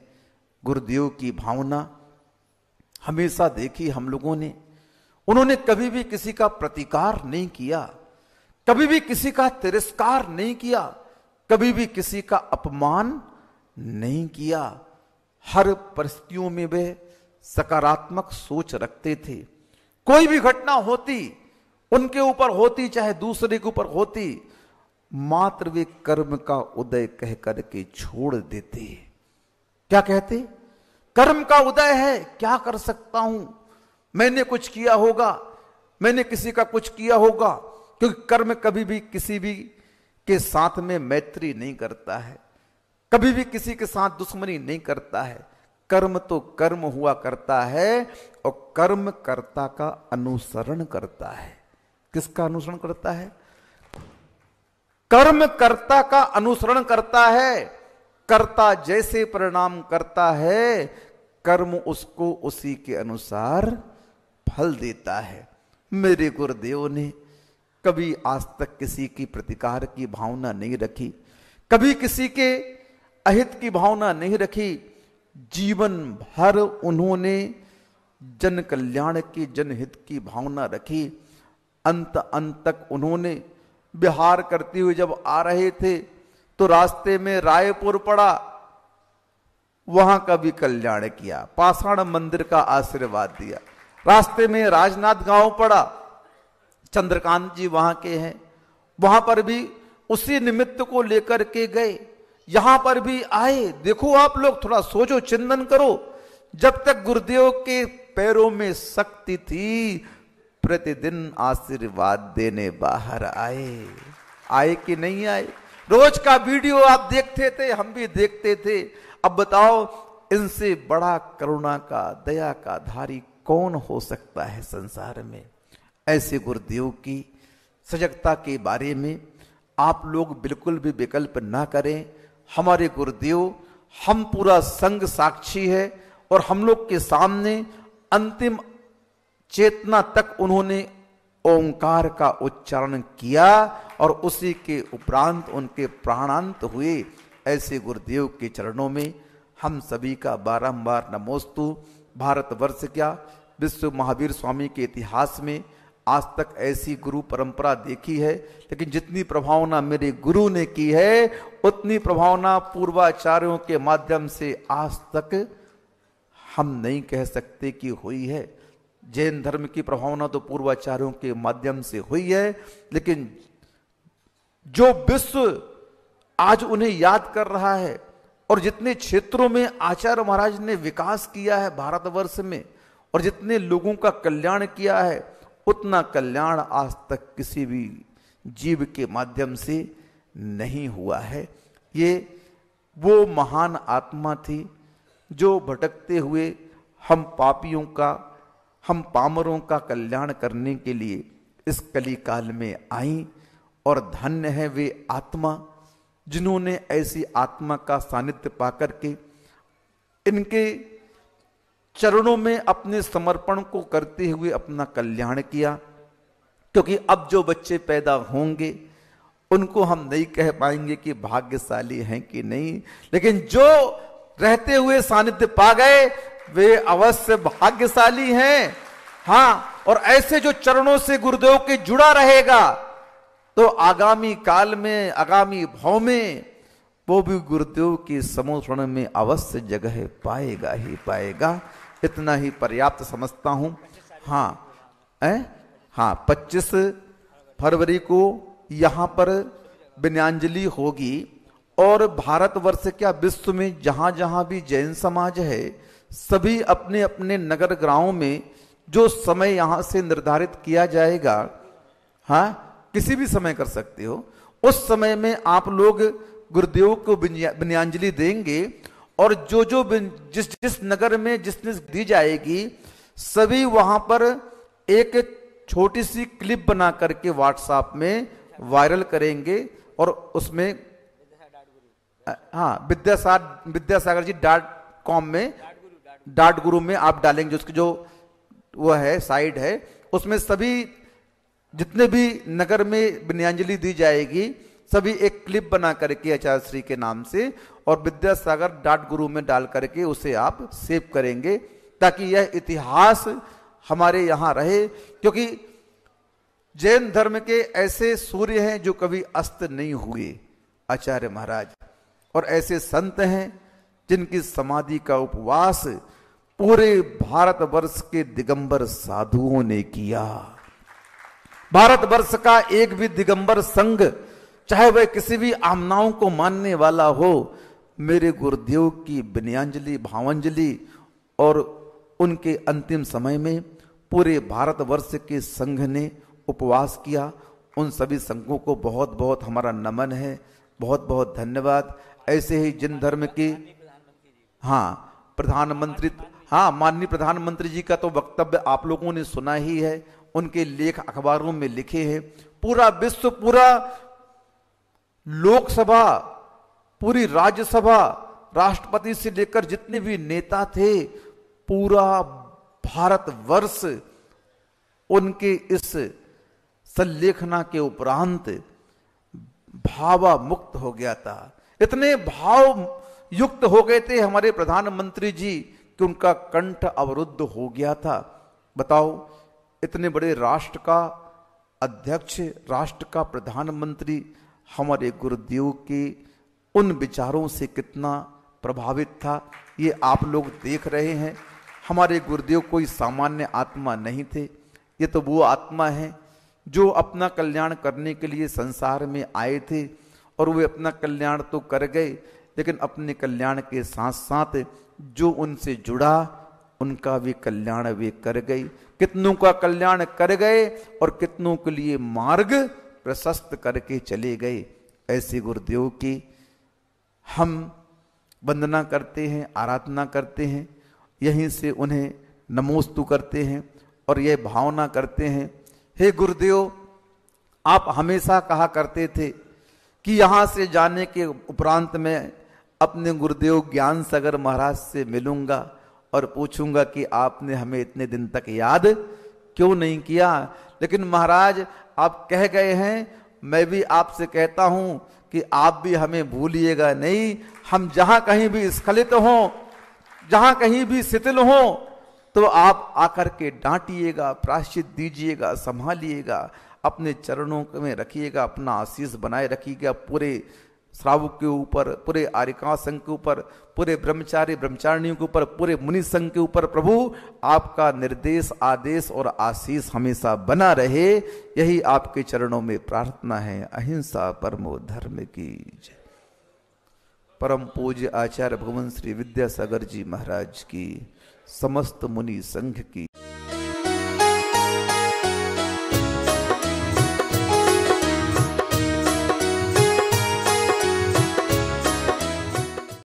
Speaker 3: गुरुदेव की भावना हमेशा देखी हम लोगों ने, उन्होंने कभी भी किसी का प्रतिकार नहीं किया, कभी भी किसी का तिरस्कार नहीं किया, कभी भी किसी का अपमान नहीं किया। हर परिस्थितियों में वे सकारात्मक सोच रखते थे। कोई भी घटना होती, उनके ऊपर होती चाहे दूसरे के ऊपर होती, मात्र वे कर्म का उदय कह करके छोड़ देते। क्या कहते? कर्म का उदय है, क्या कर सकता हूं, मैंने कुछ किया होगा, मैंने किसी का कुछ किया होगा। क्योंकि कर्म कभी भी किसी भी के साथ में मैत्री नहीं करता है, कभी भी किसी के साथ दुश्मनी नहीं करता है। कर्म तो कर्म हुआ करता है और कर्म कर्ता का अनुसरण करता है। किसका अनुसरण करता है? कर्म कर्ता का अनुसरण करता है। कर्ता जैसे परिणाम करता है, कर्म उसको उसी के अनुसार फल देता है। मेरे गुरुदेव ने कभी आज तक किसी की प्रतिकार की भावना नहीं रखी, कभी किसी के अहित की भावना नहीं रखी। जीवन भर उन्होंने जन कल्याण की, जनहित की भावना रखी। अंत तक उन्होंने विहार करते हुए जब आ रहे थे तो रास्ते में रायपुर पड़ा, वहां का भी कल्याण किया, पाषाण मंदिर का आशीर्वाद दिया। रास्ते में राजनाथ गांव पड़ा, चंद्रकांत जी वहां के हैं, वहां पर भी उसी निमित्त को लेकर के गए। यहां पर भी आए। देखो आप लोग थोड़ा सोचो, चिंतन करो। जब तक गुरुदेव के पैरों में शक्ति थी, प्रतिदिन आशीर्वाद देने बाहर आए। आए कि नहीं आए? रोज का वीडियो आप देखते थे, हम भी देखते थे। अब बताओ, इनसे बड़ा करुणा का, दया का धारी कौन हो सकता है संसार में। ऐसे गुरुदेव की सजगता के बारे में आप लोग बिल्कुल भी विकल्प ना करें। हमारे गुरुदेव, हम पूरा संघ साक्षी है और हम लोग के सामने अंतिम चेतना तक उन्होंने ओंकार का उच्चारण किया और उसी के उपरांत उनके प्राणांत हुए। ऐसे गुरुदेव के चरणों में हम सभी का बारंबार नमोस्तु। भारतवर्ष क्या, विश्व महावीर स्वामी के इतिहास में आज तक ऐसी गुरु परंपरा देखी है, लेकिन जितनी प्रभावना मेरे गुरु ने की है उतनी प्रभावना पूर्वाचार्यों के माध्यम से आज तक हम नहीं कह सकते कि हुई है। जैन धर्म की प्रभावना तो पूर्वाचार्यों के माध्यम से हुई है, लेकिन जो विश्व आज उन्हें याद कर रहा है और जितने क्षेत्रों में आचार्य महाराज ने विकास किया है भारतवर्ष में और जितने लोगों का कल्याण किया है, उतना कल्याण आज तक किसी भी जीव के माध्यम से नहीं हुआ है। ये वो महान आत्मा थी जो भटकते हुए हम पापियों का, हम पामरों का कल्याण करने के लिए इस कली काल में आई। और धन्य है वे आत्मा जिन्होंने ऐसी आत्मा का सानिध्य पाकर के इनके चरणों में अपने समर्पण को करते हुए अपना कल्याण किया। क्योंकि अब जो बच्चे पैदा होंगे उनको हम नहीं कह पाएंगे कि भाग्यशाली हैं कि नहीं, लेकिन जो रहते हुए सानिध्य पा गए वे अवश्य भाग्यशाली हैं। हाँ, और ऐसे जो चरणों से गुरुदेव के जुड़ा रहेगा तो आगामी काल में, आगामी भाव में वो भी गुरुदेव की समोषण में अवश्य जगह पाएगा ही पाएगा। इतना ही पर्याप्त समझता हूं। हाँ, 25 फरवरी को यहां पर विनयांजलि होगी और भारतवर्ष क्या, विश्व में जहां जहां भी जैन समाज है सभी अपने अपने नगर ग्रामों में जो समय यहां से निर्धारित किया जाएगा, हाँ, किसी भी समय कर सकते हो, उस समय में आप लोग गुरुदेव को विनयांजलि देंगे और जो जो जिस नगर में जिसने दी जाएगी सभी वहां पर एक छोटी सी क्लिप बना करके व्हाट्सएप में वायरल करेंगे और उसमें विद्यासागर जी .com में .guru में आप डालेंगे, उसकी जो वो है साइट है उसमें सभी जितने भी नगर में विनयांजलि दी जाएगी सभी एक क्लिप बना करके आचार्य श्री के नाम से और विद्यासागर .guru में डाल करके उसे आप सेव करेंगे ताकि यह इतिहास हमारे यहां रहे। क्योंकि जैन धर्म के ऐसे सूर्य हैं जो कभी अस्त नहीं हुए, आचार्य महाराज, और ऐसे संत हैं जिनकी समाधि का उपवास पूरे भारतवर्ष के दिगंबर साधुओं ने किया। भारतवर्ष का एक भी दिगंबर संघ, चाहे वह किसी भी आमनाओं को मानने वाला हो, मेरे गुरुदेव की विनयांजलि, भावांजलि और उनके अंतिम समय में पूरे भारतवर्ष के संघ ने उपवास किया। उन सभी संघों को बहुत बहुत हमारा नमन है, बहुत बहुत धन्यवाद। ऐसे ही जिन धर्म के प्रधानमंत्री, माननीय प्रधानमंत्री जी का तो वक्तव्य आप लोगों ने सुना ही है, उनके लेख अखबारों में लिखे हैं। पूरा विश्व, पूरा लोकसभा, पूरी राज्यसभा, राष्ट्रपति से लेकर जितने भी नेता थे, पूरा भारतवर्ष उनके इस संलेखना के उपरांत भावामुक्त हो गया था। इतने भाव युक्त हो गए थे हमारे प्रधानमंत्री जी कि उनका कंठ अवरुद्ध हो गया था। बताओ, इतने बड़े राष्ट्र का अध्यक्ष, राष्ट्र का प्रधानमंत्री हमारे गुरुदेव के उन विचारों से कितना प्रभावित था, ये आप लोग देख रहे हैं। हमारे गुरुदेव कोई सामान्य आत्मा नहीं थे, ये तो वो आत्मा है जो अपना कल्याण करने के लिए संसार में आए थे और वे अपना कल्याण तो कर गए, लेकिन अपने कल्याण के साथ साथ जो उनसे जुड़ा उनका भी कल्याण वे कर गए। कितनों का कल्याण कर गए और कितनों के लिए मार्ग प्रशस्त करके चले गए। ऐसे गुरुदेव की हम वंदना करते हैं, आराधना करते हैं, यहीं से उन्हें नमोस्तु करते हैं और यह भावना करते हैं, हे गुरुदेव, आप हमेशा कहा करते थे कि यहाँ से जाने के उपरांत में अपने गुरुदेव ज्ञान सागर महाराज से मिलूंगा और पूछूंगा कि आपने हमें इतने दिन तक याद क्यों नहीं किया। लेकिन महाराज आप कह गए हैं, मैं भी आपसे कहता हूं कि आप भी हमें भूलिएगा नहीं। हम जहां कहीं भी स्खलित हों, जहां कहीं भी शिथिल हों, तो आप आकर के डांटिएगा, प्रायश्चित दीजिएगा, संभालिएगा, अपने चरणों में रखिएगा, अपना आशीष बनाए रखिएगा पूरे श्रावक के ऊपर, पूरे आर्यका संघ के ऊपर, पूरे ब्रह्मचारी ब्रह्मचारिणियों के ऊपर, पूरे मुनि संघ के ऊपर। प्रभु आपका निर्देश, आदेश और आशीष हमेशा बना रहे, यही आपके चरणों में प्रार्थना है। अहिंसा परमो धर्म की जय। परम पूज्य आचार्य भगवान श्री विद्यासागर जी महाराज की, समस्त मुनि संघ की